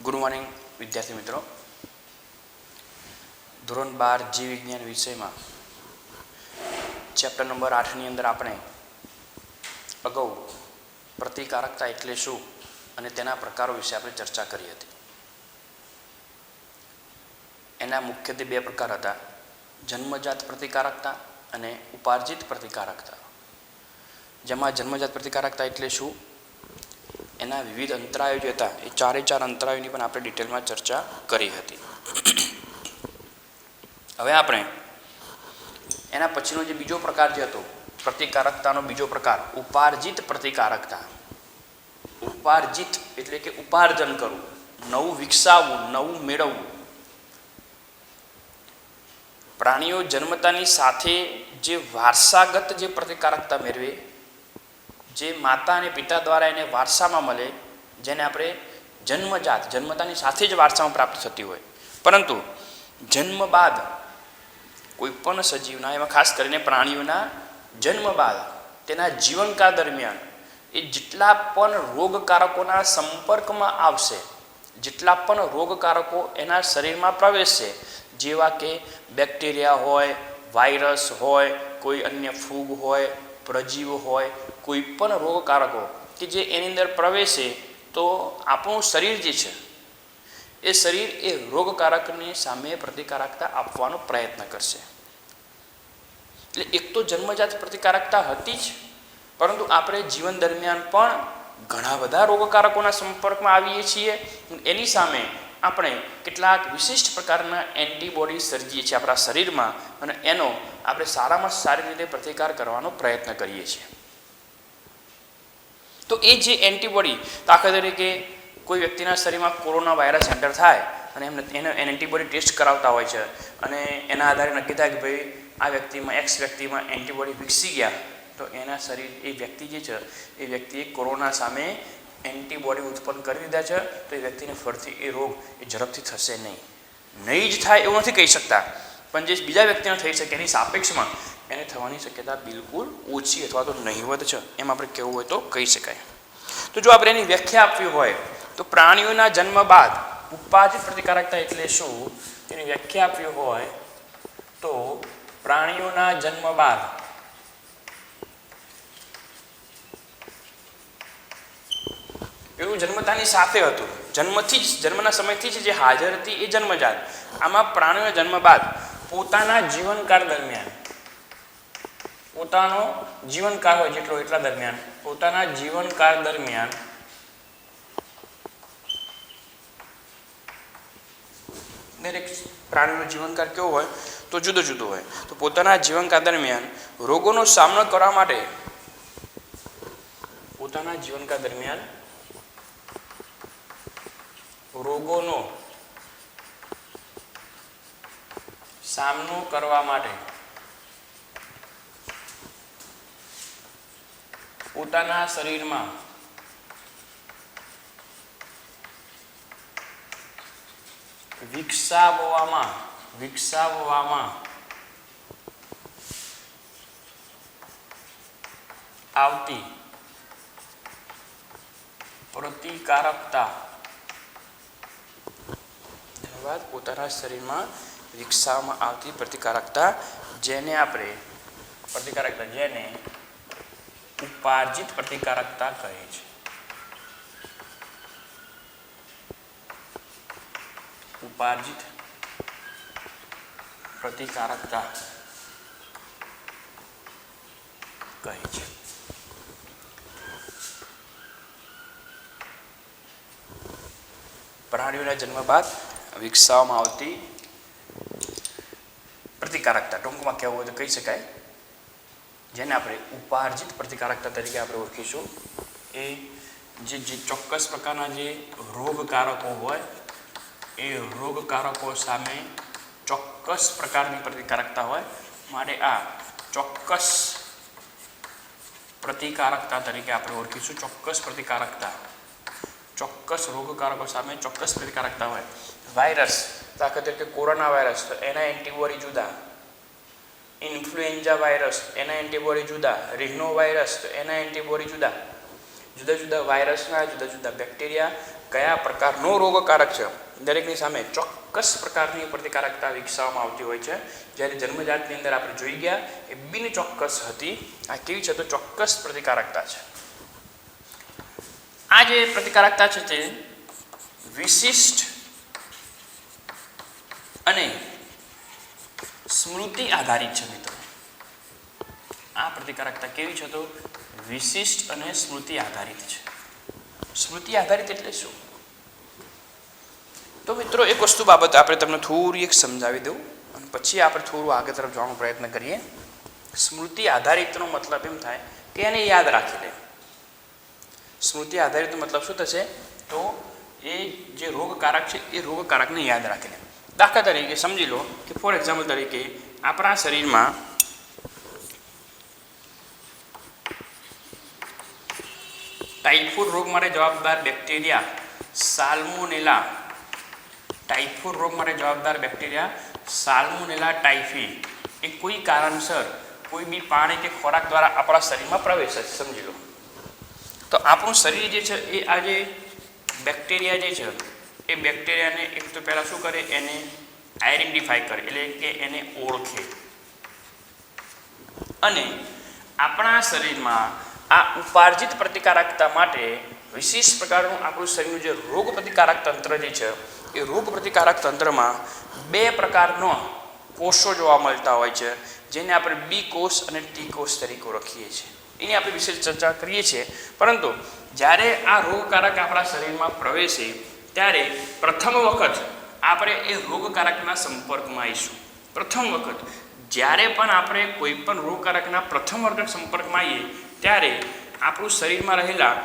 Good morning વિદ્યાર્થી મિત્રો. ધોરણ 12 જીવ વિજ્ઞાન વિષયમાં ચેપ્ટર નંબર 8ની અંદર આપણે અગાઉ પ્રતિકારકતા એટલે શું અને તેના પ્રકારો વિશે આપણે ચર્ચા કરી હતી. એના મુખ્યત્વે બે પ્રકાર હતા: જન્મજાત પ્રતિકારકતા અને ઉપાર્જિત પ્રતિકારકતા. જેમાં જન્મજાત પ્રતિકારકતા એટલે શું, એના વિવિધ અંતરાયો જે હતા એ ચારે ચાર અંતરાયોની પણ આપણે ડિટેલમાં ચર્ચા કરી હતી. હવે આપણે એના પછીનો જે બીજો પ્રકાર જે હતો પ્રતિકારકતાનો બીજો પ્રકાર ઉપાર્જિત પ્રતિકારકતા. ઉપાર્જિત એટલે કે ઉપાર્જન કરવું, નવું વિકસાવવું, નવું મેળવવું. પ્રાણીઓ જન્મતાની સાથે જે વારસાગત જે પ્રતિકારકતા મેળવે, જે માતા અને પિતા દ્વારા એને વારસામાં મળે, જેને આપણે જન્મજાત, જન્મતાની સાથે જ વારસામાં પ્રાપ્ત થતી હોય, પરંતુ જન્મ બાદ કોઈ પણ સજીવના, એમાં ખાસ કરીને પ્રાણીઓના જન્મ બાદ તેના જીવનકાળ દરમિયાન એ જેટલા પણ રોગકારકોના સંપર્કમાં આવશે, જેટલા પણ રોગકારકો એના શરીરમાં પ્રવેશશે, જેવા કે બેક્ટેરિયા હોય, વાયરસ હોય, કોઈ અન્ય ફૂગ હોય, પ્રજીવ હોય, કોઈ પણ રોગકારકો કે જે એની અંદર પ્રવેશે, તો આપણું શરીર જે છે એ શરીર એ રોગકારકની સામે પ્રતિકારકતા આપવાનો પ્રયત્ન કરશે. એટલે એક તો જન્મજાત પ્રતિકારકતા હતી જ, પરંતુ આપણે જીવન દરમિયાન પણ ઘણા બધા રોગકારકોના સંપર્કમાં આવીએ છીએ. એની સામે આપણે કેટલાક વિશિષ્ટ પ્રકારના એન્ટીબોડી સર્જીએ છીએ આપણા શરીરમાં, અને એનો આપણે સારામાં સારી રીતે પ્રતિકાર કરવાનો પ્રયત્ન કરીએ છીએ. તો એ જે એન્ટીબોડી, દાખલા તરીકે કોઈ વ્યક્તિના શરીરમાં કોરોના વાયરસ એન્ટર થાય અને એને એન્ટીબોડી ટેસ્ટ કરાવતા હોય છે, અને એના આધારે નક્કી થાય કે ભાઈ આ વ્યક્તિમાં, એક્સ વ્યક્તિમાં એન્ટીબોડી વિકસી ગયા, તો એના શરીર, એ વ્યક્તિ જે છે એ વ્યક્તિએ કોરોના સામે એન્ટીબોડી ઉત્પન્ન કરી દીધા છે, તો એ વ્યક્તિને ફરીથી એ રોગ એ ઝડપથી થશે નહીં. નહીં જ થાય એવું નથી કહી શકતા, પણ જે બીજા વ્યક્તિને થઈ શકે એની સાપેક્ષમાં એને થવાની શક્યતા બિલકુલ ઓછી અથવા તો નહિવત છે, એમ આપણે કહેવું હોય તો કહી શકાય. તો જો આપણે એની વ્યાખ્યા આપવી હોય તો પ્રાણીઓના જન્મ બાદ ઉપાર્જિત પ્રતિકારકતા એટલે શું, એની વ્યાખ્યા આપવી હોય તો પ્રાણીઓના જન્મ બાદ એવું જન્મતાની સાથે હતું, જન્મથી જ, જન્મના સમયથી જ જે હાજર હતી એ જન્મજાત. આમાં પ્રાણીઓના જન્મ બાદ પોતાના જીવનકાળ દરમિયાન, પોતાનો જીવનકાળ હોય જેટલો એટલા દરમિયાન, પોતાના જીવનકાળ દરમિયાન દરેક પ્રાણીનો જીવનકાળ કેવો હોય તો જુદો જુદો હોય. તો પોતાના જીવનકાળ દરમિયાન રોગોનો સામનો કરવા માટે, પોતાના જીવનકાળ દરમિયાન રોગોનો સામનો કરવા માટે પોતાના શરીરમાં વિકસાવવામાં આવતી પ્રતિકારકતા, પોતાના શરીરમાં વિકસાવવામાં આવતી પ્રતિકારકતા, જેને આપણે જેને ઉપાર્જિત પ્રતિકારકતા કહે છે. ઉપાર્જિત પ્રતિકારકતા કહે છે. પ્રાણીઓના જન્મ બાદ વિકસાવવામાં આવતી પ્રતિકારકતા, ટૂંકમાં કહેવું હોય તો કહી શકાય, જેને આપણે ઉપાર્જિત પ્રતિકારકતા તરીકે આપણે ઓળખીશું. એ જે ચોક્કસ પ્રકારના જે રોગકારકો હોય એ રોગકારકો સામે ચોક્કસ પ્રકારની પ્રતિકારકતા હોય, માટે આ ચોક્કસ પ્રતિકારકતા તરીકે આપણે ઓળખીશું. ચોક્કસ પ્રતિકારકતા, ચોક્કસ રોગકારકો સામે ચોક્કસ પ્રતિકારકતા હોય. વાયરસ, દાખલા તરીકે કોરોના વાયરસ, તો એના એન્ટીબોડી જુદા. ઇન્ફ્લુએન્ઝા વાયરસ, એના એન્ટીબોડી જુદા. રિનો વાયરસ, તો એના એન્ટીબોડી જુદા. જુદા જુદા વાયરસના, જુદા જુદા બેક્ટેરિયા કયા પ્રકારનો રોગકારક છે, દરેકની સામે ચોક્કસ પ્રકારની પ્રતિકારકતા વિકસાવવામાં આવતી હોય છે. જ્યારે જન્મજાતની અંદર આપણે જોઈ ગયા એ બિન ચોક્કસ હતી. આ કેવી છે? તો ચોક્કસ પ્રતિકારકતા છે. આ જે પ્રતિકારકતા છે તે વિશિષ્ટ અને સ્મૃતિ આધારિત છે મિત્રો. આ પ્રતિકારકતા કેવી છે? તો વિશિષ્ટ અને સ્મૃતિ આધારિત છે. સ્મૃતિ આધારિત એટલે શું? તો મિત્રો એક વસ્તુ બાબત આપણે તમને થોડી એક સમજાવી દઉં અને પછી આપણે થોડું આગળ તરફ જવાનો પ્રયત્ન કરીએ. સ્મૃતિ આધારિતનો મતલબ એમ થાય કે એને યાદ રાખી લે. સ્મૃતિ આધારિતનો મતલબ શું થશે? તો એ જે રોગકારક છે એ રોગકારકને યાદ રાખી લે. દાખલા તરીકે સમજી લો કે ફોર એક્ઝામ્પલ તરીકે આપણા શરીરમાં ટાઇફોઇડ રોગ માટે જવાબદાર બેક્ટેરિયા સાલ્મોનેલા, ટાઇફોઇડ રોગ માટે જવાબદાર બેક્ટેરિયા સાલ્મોનેલા ટાઇફી એ કોઈ કારણસર કોઈ બી પાણી કે ખોરાક દ્વારા આપણા શરીરમાં પ્રવેશે. સમજી લો તો આપણું શરીર જે છે એ આ જે બેક્ટેરિયા જે છે એ બેક્ટેરિયાને એક તો પહેલાં શું કરે? એને આઈડેન્ટિફાઈ કરે, એટલે કે એને ઓળખે. અને આપણા શરીરમાં આ ઉપાર્જિત પ્રતિકારકતા માટે વિશેષ પ્રકારનું આપણું શરીરનું જે રોગ પ્રતિકારક તંત્ર જે છે એ રોગ પ્રતિકારક તંત્રમાં બે પ્રકારના કોષો જોવા મળતા હોય છે, જેને આપણે બી કોષ અને ટી કોષ તરીકે ઓળખીએ છીએ. એની આપણે વિશેષ ચર્ચા કરીએ છીએ. પરંતુ જ્યારે આ રોગકારક આપણા શરીરમાં પ્રવેશે ત્યારે પ્રથમ વખત આપણે એ રોગકારકના સંપર્કમાં આવીશું. પ્રથમ વખત જ્યારે પણ આપણે કોઈ પણ રોગકારકના પ્રથમ વર્ગ સંપર્કમાં આવીએ ત્યારે આપણું શરીરમાં રહેલા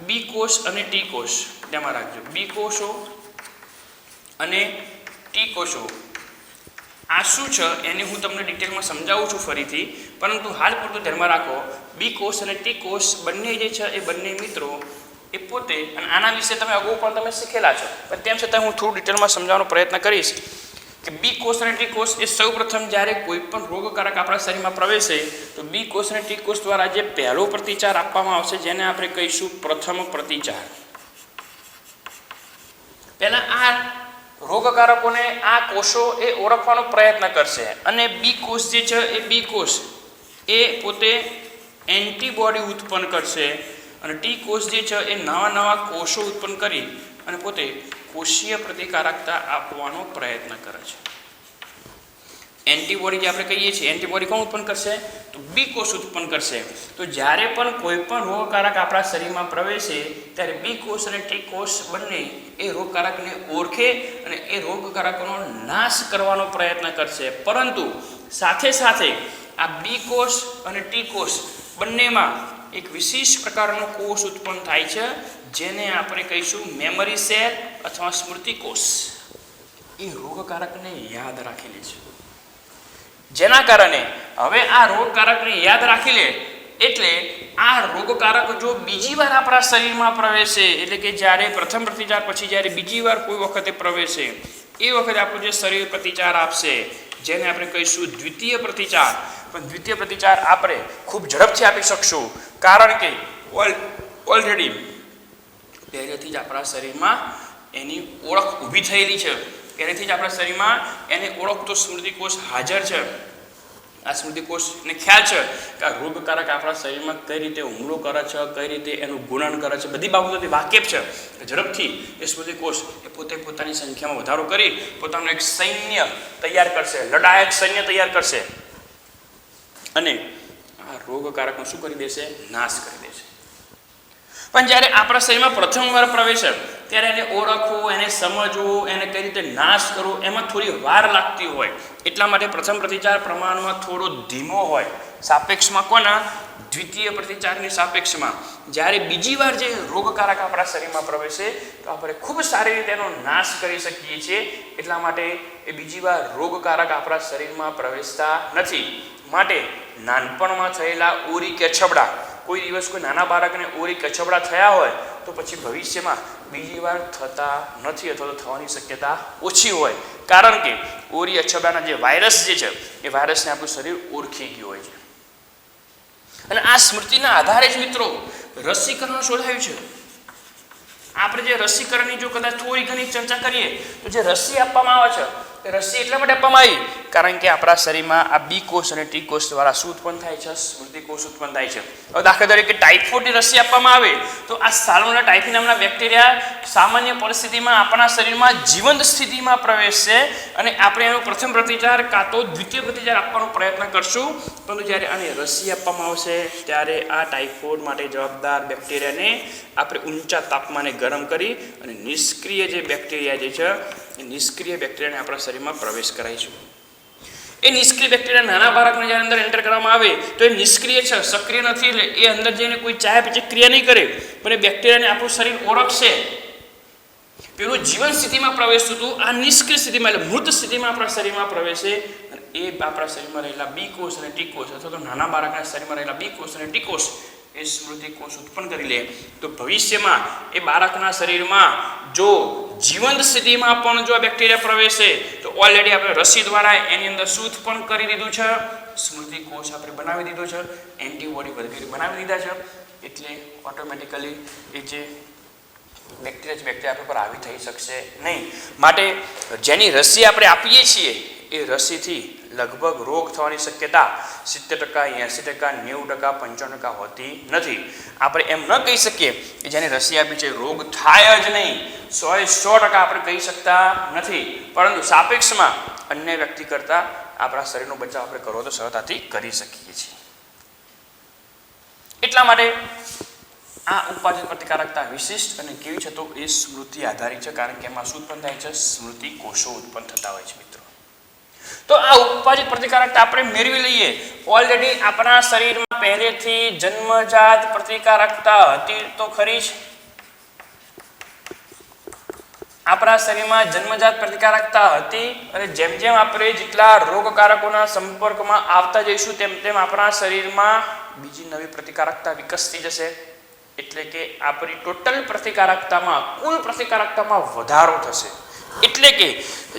બી કોષ અને ટી કોષ, ધ્યાનમાં રાખજો, બી કોષો અને ટી કોષો આ શું છે એને હું તમને ડિટેલમાં સમજાવું છું ફરીથી, પરંતુ હાલ પૂરતું ધ્યાનમાં રાખો. બી કોષ અને ટી કોષ બંને જે છે એ બંને મિત્રો એ પોતે, અને આના વિશે તમે અગાઉ પણ તમે શીખેલા છો, પણ તેમ છતાં હું થોડું ડિટેલમાં સમજાવવાનો પ્રયત્ન કરીશ કે બી કોષ અને ટી કોષ એ સૌ પ્રથમ જ્યારે કોઈ પણ રોગકારક આપણા શરીરમાં પ્રવેશે તો બી કોષ અને ટી કોષ દ્વારા જે પહેલો પ્રતિચાર આપવામાં આવશે જેને આપણે કહીશું પ્રથમ પ્રતિચાર. પહેલા આ રોગકારકોને આ કોષો એ ઓળખવાનો પ્રયત્ન કરશે અને બી કોષ જે છે એ બી કોષ એ પોતે એન્ટીબોડી ઉત્પન્ન કરશે અને ટી કોષ જે છે એ નવા નવા કોષો ઉત્પન્ન કરી અને પોતે કોષીય પ્રતિકારકતા આપવાનો પ્રયત્ન કરે છે. એન્ટીબોડી જે આપણે કહીએ છીએ, એન્ટીબોડી કોણ ઉત્પન્ન કરશે? તો બી કોષ ઉત્પન્ન કરશે. તો જ્યારે પણ કોઈ પણ રોગકારક આપણા શરીરમાં પ્રવેશે ત્યારે બી કોષ અને ટી કોષ બંને એ રોગકારકને ઓળખે અને એ રોગકારકનો નાશ કરવાનો પ્રયત્ન કરશે. પરંતુ સાથે સાથે આ બી કોષ અને ટી કોષ બંનેમાં એક વિશેષ પ્રકારનો કોષ ઉત્પન્ન થાય છે જેને આપણે કહીશું મેમરી સેલ અથવા સ્મૃતિ કોષ. એ રોગકારકને યાદ રાખી લે છે. જેના કારણે હવે આ રોગકારકને યાદ રાખી લે એટલે આ રોગકારક જો બીજી વાર આપણા શરીરમાં પ્રવેશે, એટલે કે જ્યારે પ્રથમ પ્રતિચાર પછી જ્યારે બીજી વાર કોઈ વખતે પ્રવેશે એ વખતે આપણું જે શરીર પ્રતિચાર આપશે જેને આપણે કહીશું દ્વિતીય પ્રતિચાર. પણ દ્વિતીય પ્રતિચાર આપણે ખૂબ ઝડપથી આપી શકશું કારણ કે ઓલરેડી પહેલેથી જ આપણા શરીરમાં એની ઓળખ ઊભી થયેલી છે. પહેલેથી જ આપણા શરીરમાં એને ઓળખતો સ્મૃતિકોષ હાજર છે. આ સ્મૃતિકોષને ખ્યાલ છે કે આ રોગકારક આપણા શરીરમાં કઈ રીતે હુમલો કરે છે, કઈ રીતે એનું ગુણન કરે છે, બધી બાબતોથી વાકેફ છે. ઝડપથી એ સ્મૃતિકોષ એ પોતે પોતાની સંખ્યામાં વધારો કરી પોતાનું એક સૈન્ય તૈયાર કરશે, લડાયક સૈન્ય તૈયાર કરશે અને આ રોગકારકનો શું કરી દેશે? નાશ કરી દેશે. પણ જ્યારે આપણા શરીરમાં પ્રથમ વાર પ્રવેશે ત્યારે એને ઓળખવું, એને સમજવું, એને કઈ રીતે નાશ કરવો એમાં થોડી વાર લાગતી હોય. એટલા માટે પ્રથમ પ્રતિચાર પ્રમાણમાં થોડો ધીમો હોય સાપેક્ષમાં કોના? દ્વિતીય પ્રતિચારની સાપેક્ષમાં. જ્યારે બીજી વાર જે રોગકારક આપણા શરીરમાં પ્રવેશે તો આપણે ખૂબ સારી રીતે એનો નાશ કરી શકીએ છીએ. એટલા માટે એ બીજી વાર રોગકારક આપણા શરીરમાં પ્રવેશતા નથી. માટે નાનપણમાં થયેલા ઓરી કે છબડા, કોઈ દિવસ કોઈ નાના બાળકને ઓરી કચબડા થયા હોય તો પછી ભવિષ્યમાં બીજી વાર થતા નથી અથવા તો થવાની શક્યતા ઓછી હોય. કારણ કે ઓરી અછબડાના જે વાયરસ જે છે એ વાયરસને આપણું શરીર ઓળખી ગયું હોય છે. અને આ સ્મૃતિના આધારે જ મિત્રો રસીકરણ શોધાયું છે. આપણે જે રસીકરણની જો કદાચ થોડી ઘણી ચર્ચા કરીએ તો જે રસી આપવામાં આવે છે તે રસી એટલા માટે આપવામાં આવી કારણ કે આપણા શરીરમાં આ બી કોષ અને ટી કોષ દ્વારા શું ઉત્પન્ન થાય છે? સ્મૃતિ કોષ ઉત્પન્ન થાય છે. હવે દાખલા તરીકે ટાઇફોઇડની રસી આપવામાં આવે તો આ સાલ્મોનેલા ટાઇફી નામના બેક્ટેરિયા સામાન્ય પરિસ્થિતિમાં આપણા શરીરમાં જીવંત સ્થિતિમાં પ્રવેશશે અને આપણે એનો પ્રથમ પ્રતિકાર કાં તો દ્વિતીય પ્રતિકાર આપવાનો પ્રયત્ન કરશું, પરંતુ જ્યારે આને રસી આપવામાં આવશે ત્યારે આ ટાઇફોઇડ માટે જવાબદાર બેક્ટેરિયાને આપણે ઊંચા તાપમાને ગરમ કરી અને નિષ્ક્રિય જે બેક્ટેરિયા જે છે એ નિષ્ક્રિય બેક્ટેરિયાને આપણા શરીરમાં પ્રવેશ કરાવીશું. એ નિષ્ક્રિય બેક્ટેરિયા નાના બાળકને જ્યારે અંદર એન્ટર કરવામાં આવે તો એ નિષ્ક્રિય છે, સક્રિય નથી. એટલે એ અંદર જઈને કોઈ ચાયાપચય ક્રિયા નહીં કરે, પણ એ બેક્ટેરિયાને આપણું શરીર ઓળખશે. પેલું જીવન સ્થિતિમાં પ્રવેશતું હતું, આ નિષ્ક્રિય સ્થિતિમાં એટલે મૃત સ્થિતિમાં આપણા શરીરમાં પ્રવેશે અને એ આપણા શરીરમાં રહેલા બી કોષ અને ટી કોષ અથવા તો નાના બાળકના શરીરમાં રહેલા બી કોષ અને ટી કોષ એ સ્મૃતિ કોષ ઉત્પન્ન કરી લે. તો ભવિષ્યમાં એ બાળકના શરીરમાં જો જીવંત સ્થિતિમાં પણ જો આ બેક્ટેરિયા પ્રવેશે તો ઓલરેડી આપણે રસી દ્વારા એની અંદર શું ઉત્પન્ન કરી દીધું છે? સ્મૃતિ કોષ આપણે બનાવી દીધો છે, એન્ટીબોડી વગેરે બનાવી દીધા છે. એટલે ઓટોમેટિકલી એ જે બેક્ટેરિયા આપણા પર આવી થઈ શકશે નહીં. માટે જેની રસી આપણે આપીએ છીએ એ રસીથી લગભગ રોગ થવાની શક્યતા 70%, 80%, 90%, 95% હોતી નથી. આપણે એમ ન કહી શકીએ કે જેની રસી આપી છે રોગ થાય જ નહીં, 100% આપણે કહી શકતા નથી, પરંતુ સાપેક્ષમાં અન્ય વ્યક્તિ કરતાં આપણા શરીરનો બચાવ આપણે કરવો તો સરળતાથી કરી શકીએ છીએ. એટલા માટે આ ઉત્પાદિત પ્રતિકારકતા વિશિષ્ટ અને કેવી છે તો એ સ્મૃતિ આધારિત છે, કારણ કે એમાં શું ઉત્પન્ન થાય છે? સ્મૃતિ કોષો ઉત્પન્ન થતા હોય છે મિત્રો. તો આ ઉત્પાદિત પ્રતિકારકતા આપણે મેળવી લઈએ. ઓલરેડી આપણા શરીરમાં પહેલેથી જન્મજાત પ્રતિકારકતા હતી તો ખરી જ. આપણા શરીરમાં જન્મજાત પ્રતિકારકતા હતી અને જેમ જેમ આપણે જેટલા રોગકારકોના સંપર્કમાં આવતા જઈશું તેમ તેમ આપણા શરીરમાં બીજી નવી પ્રતિકારકતા વિકસતી જશે. એટલે કે આપણી ટોટલ પ્રતિકારકતામાં, કુલ પ્રતિકારકતામાં વધારો થશે. એટલે કે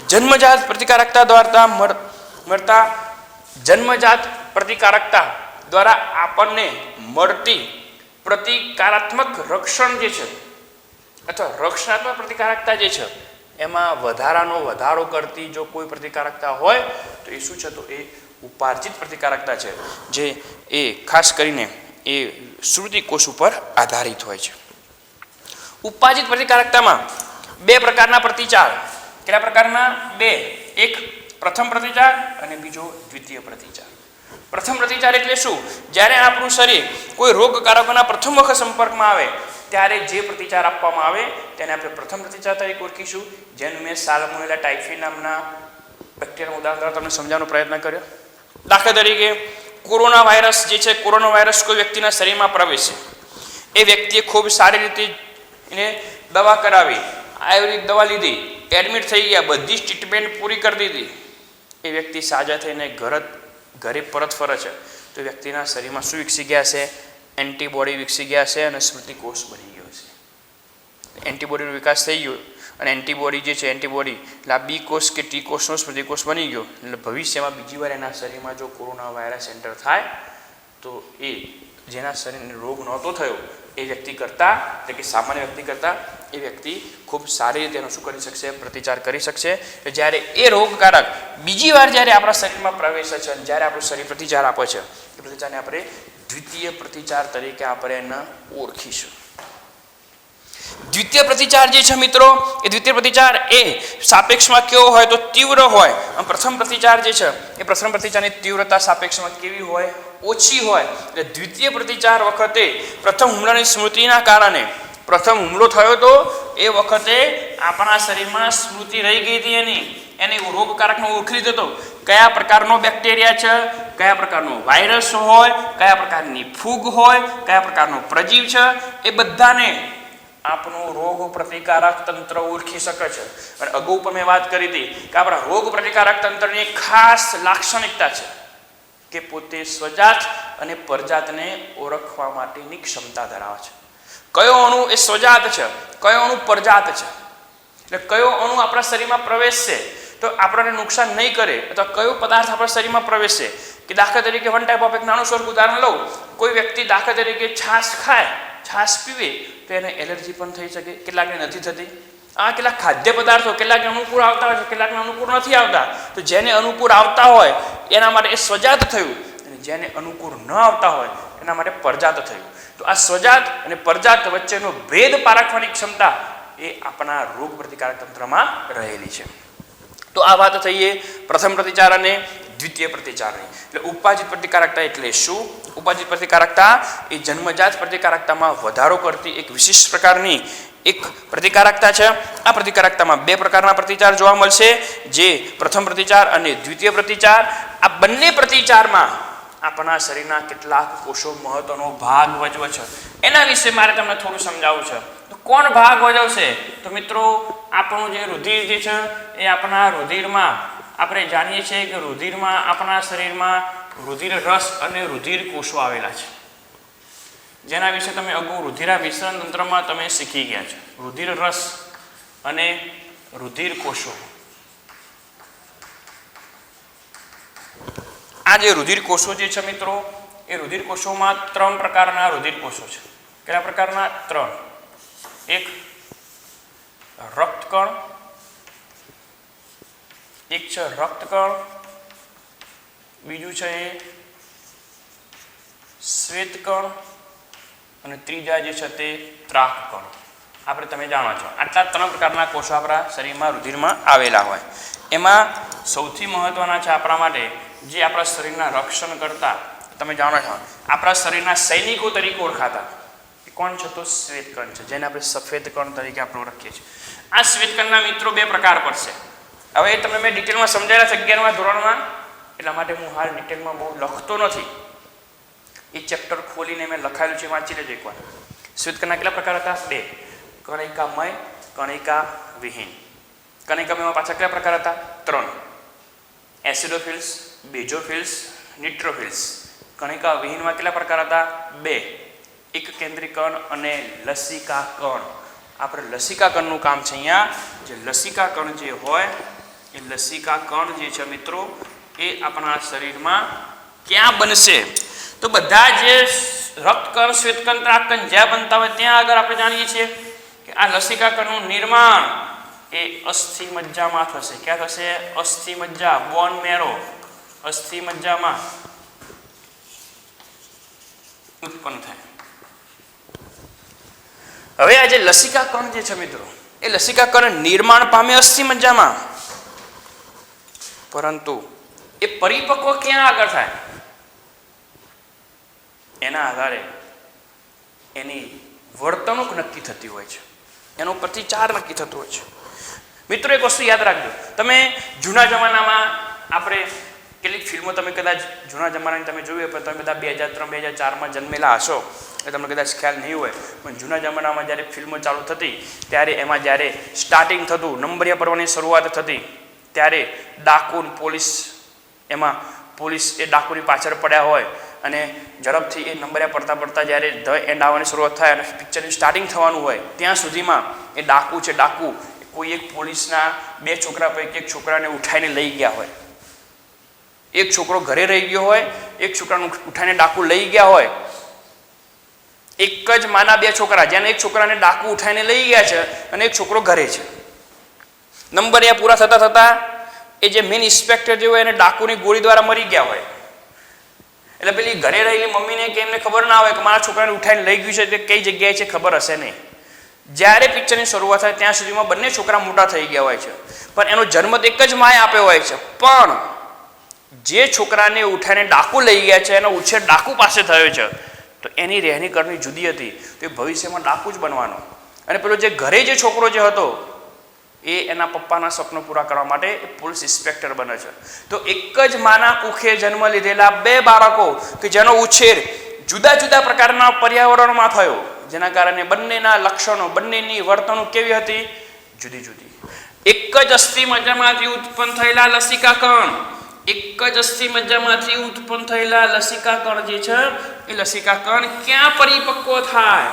જન્મજાત પ્રતિકારકતા દ્વારા મળતા જન્મજાત પ્રતિકારકતા દ્વારા આપણને મળતી પ્રતિકારાત્મક રક્ષણ જે છે અથવા રક્ષણાત્મક પ્રતિકારકતા જે છે એમાં વધારો કરતી જો કોઈ પ્રતિકારકતા હોય તો એ શું છે? તો એ ઉપાર્જિત પ્રતિકારકતા છે, જે એ ખાસ કરીને એ સ્મૃતિ કોષ ઉપર આધારિત હોય છે. ઉપાર્જિત પ્રતિકારકતામાં બે પ્રકારના પ્રતિચાર. કેટલા પ્રકારના? બે. એક પ્રથમ પ્રતિચાર અને બીજો દ્વિતીય પ્રતિચાર. પ્રથમ પ્રતિચાર એટલે શું? જ્યારે આપણું શરીર કોઈ રોગકારકોના પ્રથમ વખત સંપર્કમાં આવે ત્યારે જે પ્રતિચાર આપવામાં આવે તેને આપણે પ્રથમ પ્રતિચાર તરીકે ઓળખીશું. જેનું મેં સાલ્મોનેલા ટાઇફી નામના બેક્ટેરિયાનું ઉદાહરણ દ્વારા તમને સમજાવવાનો પ્રયત્ન કર્યો. દાખલા તરીકે કોરોના વાયરસ જે છે, કોરોના વાયરસ કોઈ વ્યક્તિના શરીરમાં પ્રવેશે, એ વ્યક્તિએ ખૂબ સારી રીતે એને દવા કરાવી, આયુર્વેદિક દવા લીધી, એડમિટ થઈ ગયા, બધી જ ટ્રીટમેન્ટ પૂરી કરી દીધી, એ વ્યક્તિ સાજા થઈને ઘરે પરત ફરે છે તો વ્યક્તિના શરીરમાં શું વિકસી ગયા છે? એન્ટીબોડી વિકસી ગયા છે અને સ્મૃતિ કોષ બની ગયો છે. એન્ટીબોડીનો વિકાસ થઈ ગયો અને એન્ટીબોડી જે છે, એન્ટીબોડી એટલે આ બી કોષ કે ટી કોષનો સ્મૃતિ કોષ બની ગયો. એટલે ભવિષ્યમાં બીજી વાર એના શરીરમાં જો કોરોના વાયરસ એન્ટર થાય તો એ જેના શરીરને રોગ નહોતો થયો એ વ્યક્તિ કરતાં, એટલે કે સામાન્ય વ્યક્તિ કરતાં એ વ્યક્તિ ખૂબ સારી રીતે એનો શું કરી શકશે? પ્રતિચાર કરી શકશે. જ્યારે એ રોગકારક બીજી વાર જ્યારે આપણા શરીરમાં પ્રવેશે છે અને જ્યારે આપણું શરીર પ્રતિચાર આપે છે એ પ્રતિચારને આપણે દ્વિતીય પ્રતિચાર તરીકે આપણે એને ઓળખીશું. દ્વિતીય પ્રતિચાર જે છે મિત્રો, એ દ્વિતીય પ્રતિચાર એ સાપેક્ષમાં કેવો હોય તો તીવ્ર હોય. અને પ્રથમ પ્રતિચાર જે છે એ પ્રથમ પ્રતિચારની તીવ્રતા સાપેક્ષમાં કેવી હોય? ઓછી હોય. એટલે દ્વિતીય પ્રતિચાર વખતે પ્રથમ હુમલાની સ્મૃતિના કારણે, પ્રથમ હુમલો થયો તો એ વખતે આપણા શરીરમાં સ્મૃતિ રહી ગઈ હતી, એને રોગકારકનો ઓળખી લીધો હતો. કયા પ્રકારનો બેક્ટેરિયા છે, કયા પ્રકારનો વાયરસ હોય, કયા પ્રકારની ફૂગ હોય, કયા પ્રકારનો પ્રજીવ છે, એ બધાને આપણું રોગ પ્રતિકારક તંત્ર ઓળખી શકે છે. અને અગાઉ પણ મેં વાત કરી હતી કે આપણા રોગ પ્રતિકારક તંત્રની એક ખાસ લાક્ષણિકતા છે કે પોતે સ્વજાત અને પરજાતને ઓળખવા માટેની ક્ષમતા ધરાવે છે. કયો અણુ એ સ્વજાત છે, કયો અણુ પરજાત છે, એટલે કયો અણુ આપણા શરીરમાં પ્રવેશશે તો આપણને નુકસાન નહીં કરે, અથવા કયો પદાર્થ આપણા શરીરમાં પ્રવેશશે. કે દાખલા તરીકે વન ટાઈપ ઓફ એક નાનું સ્વરૂપ ઉદાહરણ લઉં. કોઈ વ્યક્તિ દાખલા તરીકે છાશ ખાય છાશ પીવે તો એને એલર્જી પણ થઈ શકે, કેટલાકને નથી થતી. આ કેટલાક ખાદ્ય પદાર્થો કેટલાકને અનુકૂળ આવતા હોય છે, કેટલાકને અનુકૂળ નથી આવતા. તો જેને અનુકૂળ આવતા હોય એના માટે એ સ્વજાત થયું, અને જેને અનુકૂળ ન આવતા હોય એના માટે પરજાત થયું. તો આ સ્વજાત અને પરજાત વચ્ચેનો ભેદ પારખવાની ક્ષમતા એ આપણા રોગ પ્રતિકારક તંત્રમાં રહેલી છે. તો આ વાત થઈએ પ્રથમ પ્રતિચાર અને દ્વિતીય પ્રતિચારની. એટલે ઉપાજિત પ્રતિકારકતા એટલે શું? ઉપાજિત પ્રતિકારકતા એ જન્મજાત પ્રતિકારકતામાં વધારો કરતી એક વિશિષ્ટ પ્રકારની એક પ્રતિકારકતા છે. આ પ્રતિકારકતામાં બે પ્રકારના પ્રતિચાર જોવા મળશે, જે પ્રથમ પ્રતિચાર અને દ્વિતીય પ્રતિચાર. આ બંને પ્રતિચારમાં આપણા શરીરના કેટલાક કોષો મહત્વનો ભાગ ભજવે છે. એના વિશે મારે તમને થોડું સમજાવવું છે. તો કોણ ભાગ ભજવશે? તો મિત્રો, આપણું જે રુધિર જે છે એ આપણા રુધિરમાં આપણે જાણીએ છીએ કે રુધિરમાં આપણા શરીરમાં રુધિર રસ અને રુધિર કોષો આવેલા છે, જેના વિશે તમે અગાઉ રુધિરા મિશ્રણ તંત્રમાં તમે શીખી ગયા છો. રુધિર રસ અને રુધિર કોષો, આ જે રુધિર કોષો જે છે મિત્રો, એ રુધિર કોષોમાં ત્રણ પ્રકારના રુધિર કોષો છે. કયા પ્રકારના? ત્રણ. એક રક્તકણ, એક છે રક્તકણ, બીજું છે એ શ્વેતકણ, અને ત્રીજા જે છે તે ત્રાકકણ. આપણે તમે જાણો છો આટલા ત્રણ પ્રકારના કોષો આપણા શરીરમાં રુધિરમાં આવેલા હોય. એમાં સૌથી મહત્વના છે આપણા માટે જે આપણા શરીરના રક્ષણ કરતા, તમે જાણો છો આપણા શરીરના સૈનિકો તરીકે ઓળખાતા એ કોણ છે? તો શ્વેતકણ છે, જેને આપણે સફેદ કણ તરીકે આપણે ઓળખીએ છીએ. આ શ્વેતકણના મિત્રો બે પ્રકાર પડશે. હવે એ તમને મેં ડિટેલમાં સમજાયેલા છે 11મા ધોરણમાં, એટલા માટે હું હાલ ડિટેલમાં બહુ લખતો નથી. એ ચેપ્ટર ખોલીને મેં લખાયેલું છે, વાંચી લેજો એકવાર. શ્વેતકણના કેટલા પ્રકાર હતા? બે. કણિકામય, કણિકા વિહીન. કણિકામયમાં પાછા કેટલા પ્રકાર હતા? ત્રણ. એસિડોફિલ્સ, બેઝોફિલ્સ, ન્યુટ્રોફિલ્સ. કણિકા વિહીનમાં કેટલા પ્રકાર હતા? બે. એક કેન્દ્રીકણ અને લસિકા કણ. આપણે લસિકા કણનું કામ છે અહીંયા. જે લસિકા કણ જે હોય એ લસિકા કણ જે છે મિત્રો, એ આપણા શરીરમાં ક્યાં બનશે? તો બધા જે રક્તકણ, શ્વેતકણ, ત્રાકકણ જ્યાં બનતા હોય ત્યાં આગળ આપણે જાણીએ છીએ કે આ લસિકા કણનું નિર્માણ એ અસ્થિ મજ્જામાં થશે. ક્યાં થશે? અસ્થિ મજ્જા, બોન મેરો, અસ્થિ મજ્જામાં ઉત્પન્ન થાય. હવે આ જે લસિકા કણ જે છે મિત્રો, એ લસિકા કણ નિર્માણ પામે અસ્થિ મજ્જામાં, પરંતુ એ પરિપક્વ ક્યાં આગળ થાય? એના આધારે એની વર્તણૂક નક્કી થતી હોય છે, એનો પ્રતિચાર નક્કી થતો હોય છે. મિત્રો, એક વસ્તુ યાદ રાખજો, તમે જૂના જમાનામાં આપણે કેટલીક ફિલ્મો તમે કદાચ જૂના જમાનાની તમે જોઈ હોય, પણ તમે બધા 2003 2004માં જન્મેલા હશો એટલે તમને કદાચ ખ્યાલ નહીં હોય. પણ જૂના જમાનામાં જ્યારે ફિલ્મો ચાલુ થતી ત્યારે એમાં જ્યારે સ્ટાર્ટિંગ થતું, નંબરિયા પર્વની શરૂઆત થતી, ત્યારે ડાકુ, પોલીસ, એમાં પોલીસ એ ડાકુની પાછળ પડ્યા હોય અને ઝડપથી એ નંબરિયા પડતા પડતા જ્યારે ધ એન્ડ આવવાની શરૂઆત થાય અને પિક્ચરની સ્ટાર્ટિંગ થવાનું હોય ત્યાં સુધીમાં એ ડાકુ છે, ડાકુ કોઈ એક પોલીસના બે છોકરા પૈકી એક છોકરાને ઉઠાઈને લઈ ગયા હોય. એક છોકરો ઘરે રહી ગયો હોય, એક છોકરાને ઉઠાઈને ડાકુ લઈ ગયા હોય. એક જ માના બે છોકરા, જેને એક છોકરાને ડાકુ ઉઠાઈને લઈ ગયા છે અને એક છોકરો ઘરે છે. નંબરિયા પૂરા થતા થતા એ જે મેઇન ઇન્સ્પેક્ટર જે હોય એને ડાકુની ગોળી દ્વારા મરી ગયા હોય. એટલે પેલી ઘરે રહેલી મમ્મીને કે એમને ખબર ના હોય કે મારા છોકરાને ઉઠાઈને લઈ ગયું છે તે કઈ જગ્યાએ છે ખબર હશે નહીં. જ્યારે પિક્ચરની શરૂઆત થાય ત્યાં સુધીમાં બંને છોકરા મોટા થઈ ગયા હોય છે, પણ એનો જન્મ તો એક જ માએ આપ્યો હોય છે. પણ જે છોકરાને ઉઠાઈને ડાકુ લઈ ગયા છે એનો ઉછેર ડાકુ પાસે થયો છે, તો એની રહેણી કરણી જુદી હતી, તો એ ભવિષ્યમાં ડાકુ જ બનવાનો. અને પેલો જે ઘરે જે છોકરો જે હતો એ એના પપ્પાના સપનો પૂરા કરવા માટે પોલીસ ઇન્સ્પેક્ટર બને છે. તો એક જ માના કુખે જન્મ લીધેલા બે બાળકો કે જેનો ઉછેર જુદા જુદા પ્રકારના પર્યાવરણમાં થયો, જેના કારણે બંનેના લક્ષણો, બંનેની વર્તણૂક કેવી હતી? જુદી જુદી. એક જ અસ્થિ મજ્જામાંથી ઉત્પન્ન થયેલા લસિકા કણ, એક જ અસ્થિ મજ્જામાંથી ઉત્પન્ન થયેલા લસિકા કણ જે છે એ લસિકા કણ ક્યાં પરિપક્વ થાય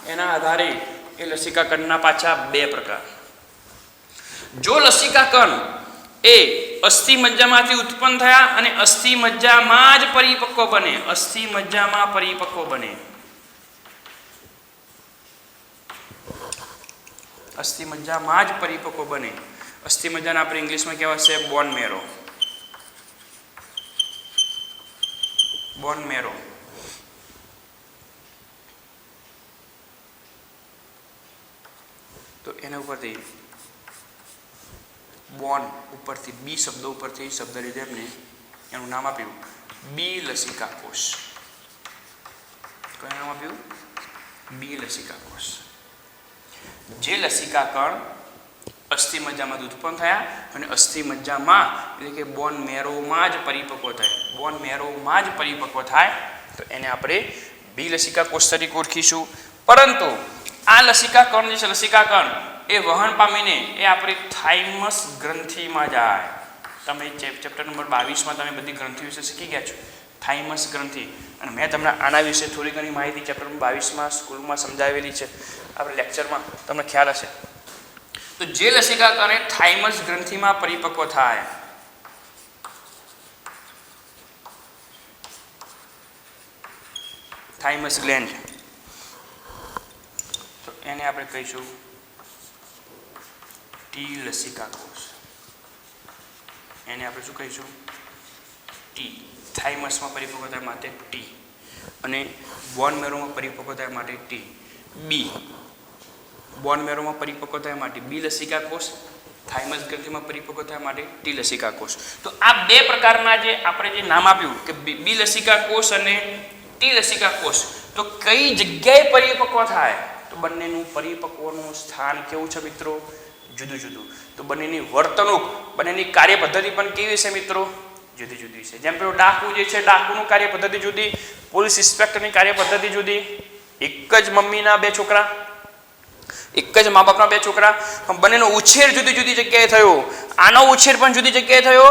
એના આધારે એ લસિકા કણના પાછા બે પ્રકાર. જો લસિકા કણ એ અસ્થિ મજ્જામાંથી ઉત્પન્ન થયા અને અસ્થિ મજ્જામાં જ પરિપક્વ બને, અસ્થિ મજ્જામાં પરિપક્વ બને, અસ્થિમજ્જામાં જ પરિપક્વ બને. અસ્થિમજ્જાને આપણે ઇંગ્લિશમાં કહેવાશે બોન મેરો. બોન મેરો. તો એના ઉપરથી બોન ઉપરથી બી શબ્દ ઉપરથી શબ્દ લીધે એમને એનું નામ આપ્યું બી લસિકા કોષ. કયું નામ આપ્યું? બી લસિકા કોષ. જે લસિકા કણ અસ્થિમજ્જામાં ઉત્પન્ન થયા અને અસ્થિમજ્જામાં એટલે કે બોન મેરોમાં જ પરિપક્વ થાય. બોન મેરોમાં જ પરિપક્વ થાય તો એને આપણે બી લસિકા કોષ તરીકે ઓળખીશું. પરંતુ આ લસિકા કણ જે છે, લસિકા કણ એ વહન પામીને એ આપણી થાઇમસ ગ્રંથિમાં જાય. તમે ચેપ્ટર નંબર 22માં તમે બધી ગ્રંથિ વિશે શીખી ગયા છો. થાઇમસ ગ્રંથિ, અને મેં તમને આના વિશે થોડી ઘણી માહિતી ચેપ્ટર નંબર 22માં સ્કૂલમાં સમજાવેલી છે, આપણે લેક્ચરમાં તમને ખ્યાલ હશે. તો જે લસિકા કણ એ થાઇમસ ગ્રંથિમાં પરિપક્વ થાય, થાઇમસ ગ્લેન્ડ, તો એને આપણે કહીશું ટી લસિકા કોષ. એને આપણે શું કહીશું? ટી. થાઇમસમાં પરિપક્વ થાય માટે ટી, અને બોન મેરોમાં પરિપક્વ થાય માટે ટી. બી બોન મેરોમાં પરિપક્વ થાય માટે બી લસિકા કોષ, થાઇમસ ગ્રંથિમાં પરિપક્વ થાય માટે ટી લસિકા કોષ. તો આ બે પ્રકારના જે આપણે જે નામ આપ્યું કે બી લસિકા કોષ અને ટી લસિકા કોષ, તો કઈ જગ્યાએ પરિપક્વ થાય? તો બંનેનું પરિપક્વનું સ્થાન કેવું છે મિત્રો? જુદું જુદું. તો બંનેની વર્તણૂક, બંનેની કાર્ય પદ્ધતિ પણ કેવી છે મિત્રો? જુદી જુદી છે. જેમ પેલો ડાકુ જે છે, ડાકુનું કાર્ય પદ્ધતિ જુદી, પોલીસ ઇન્સ્પેક્ટરની કાર્ય પદ્ધતિ જુદી. એક જ મમ્મીના બે છોકરા, એક જ મા બાપના બે છોકરા, બંનેનો ઉછેર જુદી જુદી જગ્યાએ થયો. આનો ઉછેર પણ જુદી જગ્યાએ થયો,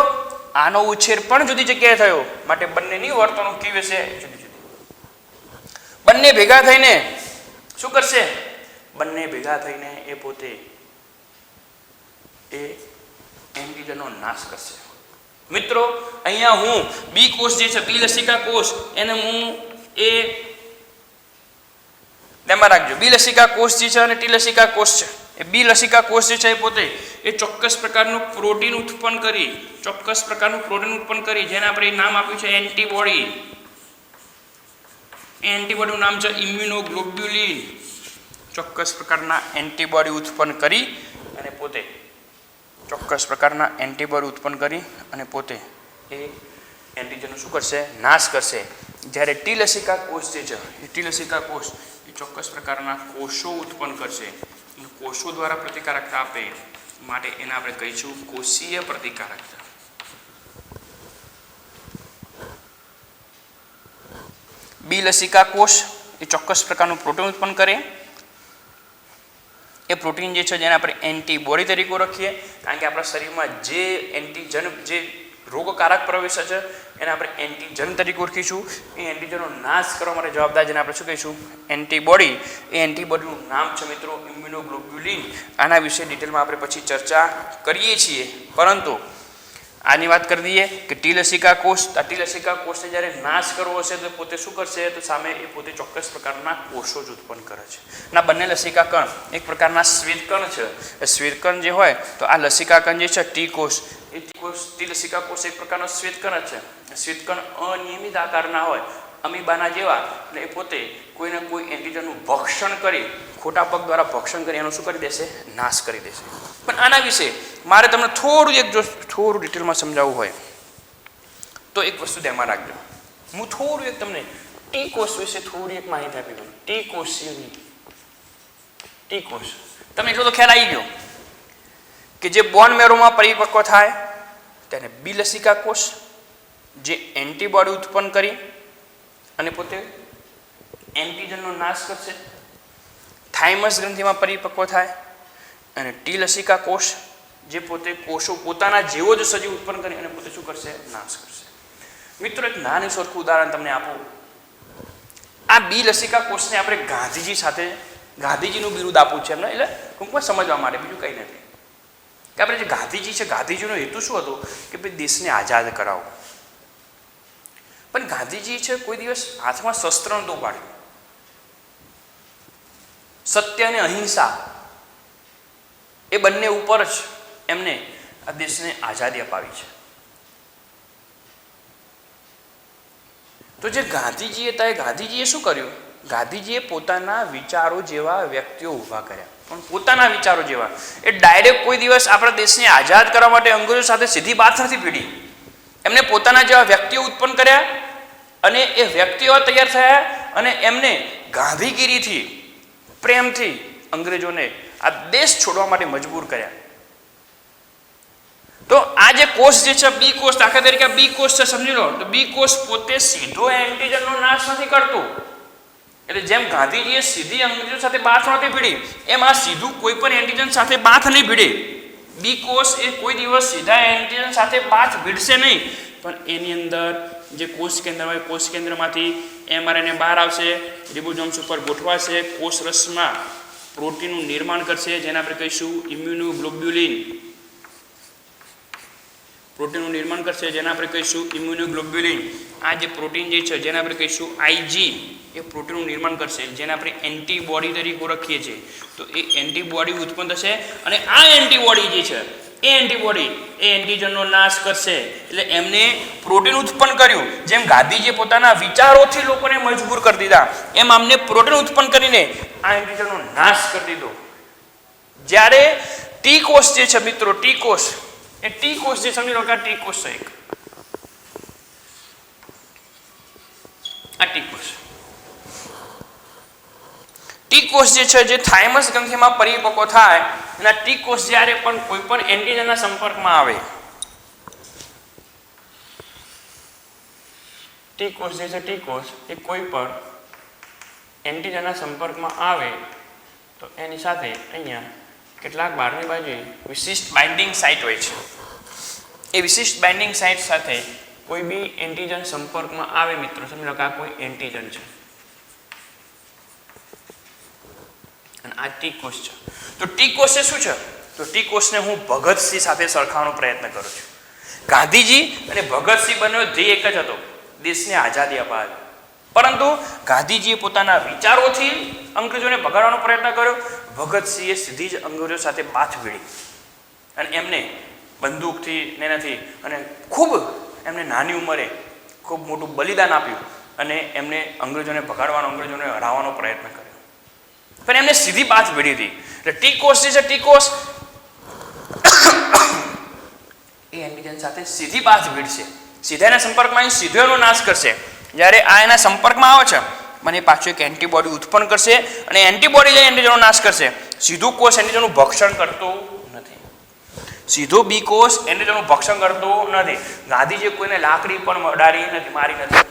આનો ઉછેર પણ જુદી જગ્યાએ થયો, માટે બંનેની વર્તણૂક કેવી છે? જુદી જુદી. બંને ભેગા થઈને શું કરશે? બંને ભેગા થઈને એ પોતે એ એન્ટિજનનો નાશ કરશે. મિત્રો અહીંયા હું બી કોષ જે છે, બી લસિકા કોષ, એને હું એ ધ્યાનમાં રાખજો. બી લસિકા કોષ જે છે અને ટી લસિકા કોષ છે, એ બી લસિકા કોષ જે છે એ પોતે એ ચોક્કસ પ્રકારનું પ્રોટીન ઉત્પન્ન કરી, ચોક્કસ પ્રકારનું પ્રોટીન ઉત્પન્ન કરી, જેને આપણે નામ આપ્યું છે એન્ટીબોડી. એ એન્ટીબોડીનું નામ છે ઇમ્યુનોગ્લોબ્યુલિન. ચોક્કસ પ્રકારના એન્ટીબોડી ઉત્પન્ન કરી અને પોતે ચોક્કસ પ્રકારના એન્ટીબોડી ઉત્પન્ન કરી અને પોતે એ એન્ટીજનનો શું કરશે? નાશ કરશે. જ્યારે ટી લસિકા કોષ જે છે, એ ટી લસિકા કોષ એ ચોક્કસ પ્રકારના કોષો ઉત્પન્ન કરશે. કોષો દ્વારા પ્રતિકારકતા આપે માટે એને આપણે કહીશું કોષીય પ્રતિકારકતા. બી લસિકા કોષ એ ચોક્કસ પ્રકારનું પ્રોટીન ઉત્પન્ન કરે. એ પ્રોટીન જે છે જેને આપણે એન્ટીબોડી તરીકે ઓળખીએ, કારણ કે આપણા શરીરમાં જે એન્ટીજન, જે રોગકારક પ્રવેશ છે એને આપણે એન્ટીજન તરીકે ઓળખીશું. એ એન્ટીજનનો નાશ કરવા માટે જવાબદાર જેને આપણે શું કહીશું? એન્ટીબોડી. એ એન્ટીબોડીનું નામ છે મિત્રો ઇમ્યુનોગ્લોબ્યુલિન. આના વિશે ડિટેલમાં આપણે પછી ચર્ચા કરીએ છીએ, પરંતુ આની વાત કરી દઈએ કે ટી લસિકા કોષ, ટી લસિકા કોષને જ્યારે નાશ કરવો હશે તો પોતે શું કરશે? તો સામે એ પોતે ચોક્કસ પ્રકારના કોષો જ ઉત્પન્ન કરે છે. ના બંને લસિકા કણ એક પ્રકારના શ્વેતકણ છે. એ શ્વેતકણ જે હોય તો આ લસિકા કણ જે છે ટી કોષ, એ ટી લસિકા કોષ એક પ્રકારનો શ્વેતકણ જ છે. શ્વેતકણ અનિયમિત આકારના હોય, અમીબાના જેવા, એટલે એ પોતે કોઈને કોઈ એન્ટીજનનું ભક્ષણ કરી, ખોટા પગ દ્વારા ભક્ષણ કરી એનો શું કરી દેશે? નાશ કરી દેશે. પણ આના વિશે મારે તમને થોડું ડિટેલમાં સમજાવવું હોય તો એક વસ્તુ ધ્યાનમાં રાખજો. હું થોડું એક તમને ટી કોષ વિશે થોડી એક માહિતી આપી દઉં. ટી કોષ, ટી કોષ તમને એટલો તો ખ્યાલ આવી ગયો કે જે બોન મેરોમાં પરિપક્વ થાય તેને બી લસિકા કોષ, જે એન્ટીબોડી ઉત્પન્ન કરી અને પોતે એન્ટીજનનો નાશ કરશે. થાઇમસ ગ્રંથિમાં પરિપક્વ થાય અને ટી લસિકા કોષ, જે પોતે કોષો પોતાના જેવો જ સજીવ ઉત્પન્ન કરી અને પોતે શું કરશે? નાશ કરશે. મિત્રો એક નાનું સરખું ઉદાહરણ તમને આપું. આ બી લસિકા કોષને આપણે ગાંધીજી સાથે, ગાંધીજીનું બિરુદ આપવું છે એમને, એટલે ટૂંકમાં સમજવા માટે, બીજું કંઈ નથી. કે આપણે જે ગાંધીજી છે, ગાંધીજીનો હેતુ શું હતો? કે ભાઈ દેશને આઝાદ કરાવો. પણ ગાંધીજી છે કોઈ દિવસ હાથમાં શસ્ત્ર નહોતું પાડ્યું. સત્ય અને અહિંસા એ બંને ઉપર જ એમને આ દેશને આઝાદી અપાવી છે. તો જે ગાંધીજી હતા, એ ગાંધીજીએ શું કર્યું? ગાંધીજીએ પોતાના વિચારો જેવા વ્યક્તિઓ ઊભા કર્યા, પણ પોતાના વિચારો જેવા. એ ડાયરેક્ટ કોઈ દિવસ આપણા દેશને આઝાદ કરવા માટે અંગ્રેજો સાથે સીધી વાત નથી ભીડી. એમને પોતાના જેવા વ્યક્તિઓ ઉત્પન્ન કર્યા અને એ વ્યક્તિઓ તૈયાર થયા અને એમને ગાંધીગીરીથી, પ્રેમથી અંગ્રેજોને આ દેશ છોડવા માટે મજબૂર કર્યા. તો આ જે કોષ જે છે, બી કોષ, દાખલા તરીકે બી કોષ છે, સમજી લો. તો બી કોષ પોતે સીધો એન્ટીજનનો નાશ નથી કરતું. એટલે જેમ ગાંધીજીએ સીધી અંગ્રેજો સાથે બાથ નથી ભીડી, એમ આ સીધું કોઈ પણ એન્ટીજન સાથે બાથ નહીં ભીડે. બી કોષ એ કોઈ દિવસ સીધા એન્ટીજન સાથે બાથ ભીડશે નહીં, પણ એની અંદર જે કોષ કેન્દ્ર હોય, કોષ કેન્દ્રમાંથી એમઆરએનએ બહાર આવશે, રિબોસોમ્સ ઉપર ગોઠવાશે, કોષ રસમાં પ્રોટીનનું નિર્માણ કરશે, જેને આપણે કહીશું ઇમ્યુનોગ્લોબ્યુલિન. પ્રોટીનનું નિર્માણ કરશે, જેને આપણે કહીશું ઇમ્યુનોગ્લોબ્યુલિન. આ જે પ્રોટીન જે છે, જેને આપણે કહીશું આઈજી, એ પ્રોટીનનું નિર્માણ કરશે, જેને આપણે એન્ટીબોડી તરીકે ઓળખીએ છીએ. તો એ એન્ટીબોડી ઉત્પન્ન થશે અને આ એન્ટીબોડી જે છે, એ એન્ટીબોડી એ એન્ટીજનનો નાશ કરશે. એટલે એમને પ્રોટીન ઉત્પન્ન કર્યું. જેમ ગાંધીજીએ પોતાના વિચારોથી લોકોને મજબૂર કરી દીધા, એમ અમને પ્રોટીન ઉત્પન્ન કરીને આ એન્ટીજનનો નાશ કરી દીધો. જ્યારે ટી કોષ જે છે મિત્રો, ટી કોષ, એ ટી કોષ જે સમજી લો કે આ ટી કોષ છે, એક આ ટી કોષ. ટી કોષ જે છે, જે થાઇમસ ગ્રંથિમાં પરિપક્વ થાય, અને ટી કોષ જ્યારે પણ કોઈ પણ એન્ટીજનના સંપર્કમાં આવે, ટી કોષ જે છે, ટી કોષ એ કોઈ પણ એન્ટીજનના સંપર્કમાં આવે તો એની સાથે અહીંયા કેટલાક બહારની બાજુએ વિશિષ્ટ બાઇન્ડિંગ સાઇટ હોય છે. એ વિશિષ્ટ બાઇન્ડિંગ સાઇટ સાથે કોઈ બી એન્ટીજન સંપર્કમાં આવે મિત્રો, સમજો કે આ કોઈ એન્ટીજન છે અને આ ટી કોષ છે. તો ટી કોષ એ શું છે? તો ટી કોષને હું ભગતસિંહ સાથે સરખાવવાનો પ્રયત્ન કરું છું. ગાંધીજી અને ભગતસિંહ બંને ધ્યેય એક જ હતો, દેશને આઝાદી અપાવી. પરંતુ ગાંધીજીએ પોતાના વિચારોથી અંગ્રેજોને ભગાડવાનો પ્રયત્ન કર્યો. ભગતસિંહે સીધી જ અંગ્રેજો સાથે બાથ ભીડી અને એમને બંદૂકથી ને નથી, અને ખૂબ એમને નાની ઉંમરે ખૂબ મોટું બલિદાન આપ્યું અને એમને અંગ્રેજોને ભગાડવાનો, અંગ્રેજોને હરાવવાનો પ્રયત્ન કર્યો. પણ એમને સીધી બાથ ભીડી હતી. એટલે ટી કોષ જે છે, ટી કોષ એ એન્ટીજન સાથે સીધી બાથ ભીડશે, સીધા એના સંપર્કમાં આવી સીધો એનો નાશ કરશે. જ્યારે આ એના સંપર્કમાં આવે છે, મને પાછું એક એન્ટીબોડી ઉત્પન્ન કરશે અને એન્ટીબોડી લઈને એન્ટીજનનો નાશ કરશે. સીધું કોષ એન્ટીજનનું ભક્ષણ કરતું નથી. સીધો બી કોષ એન્ટીજનનું ભક્ષણ કરતું નથી. ગાંધીજીએ કોઈને લાકડી પણ અડાડી નથી, મારી નથી,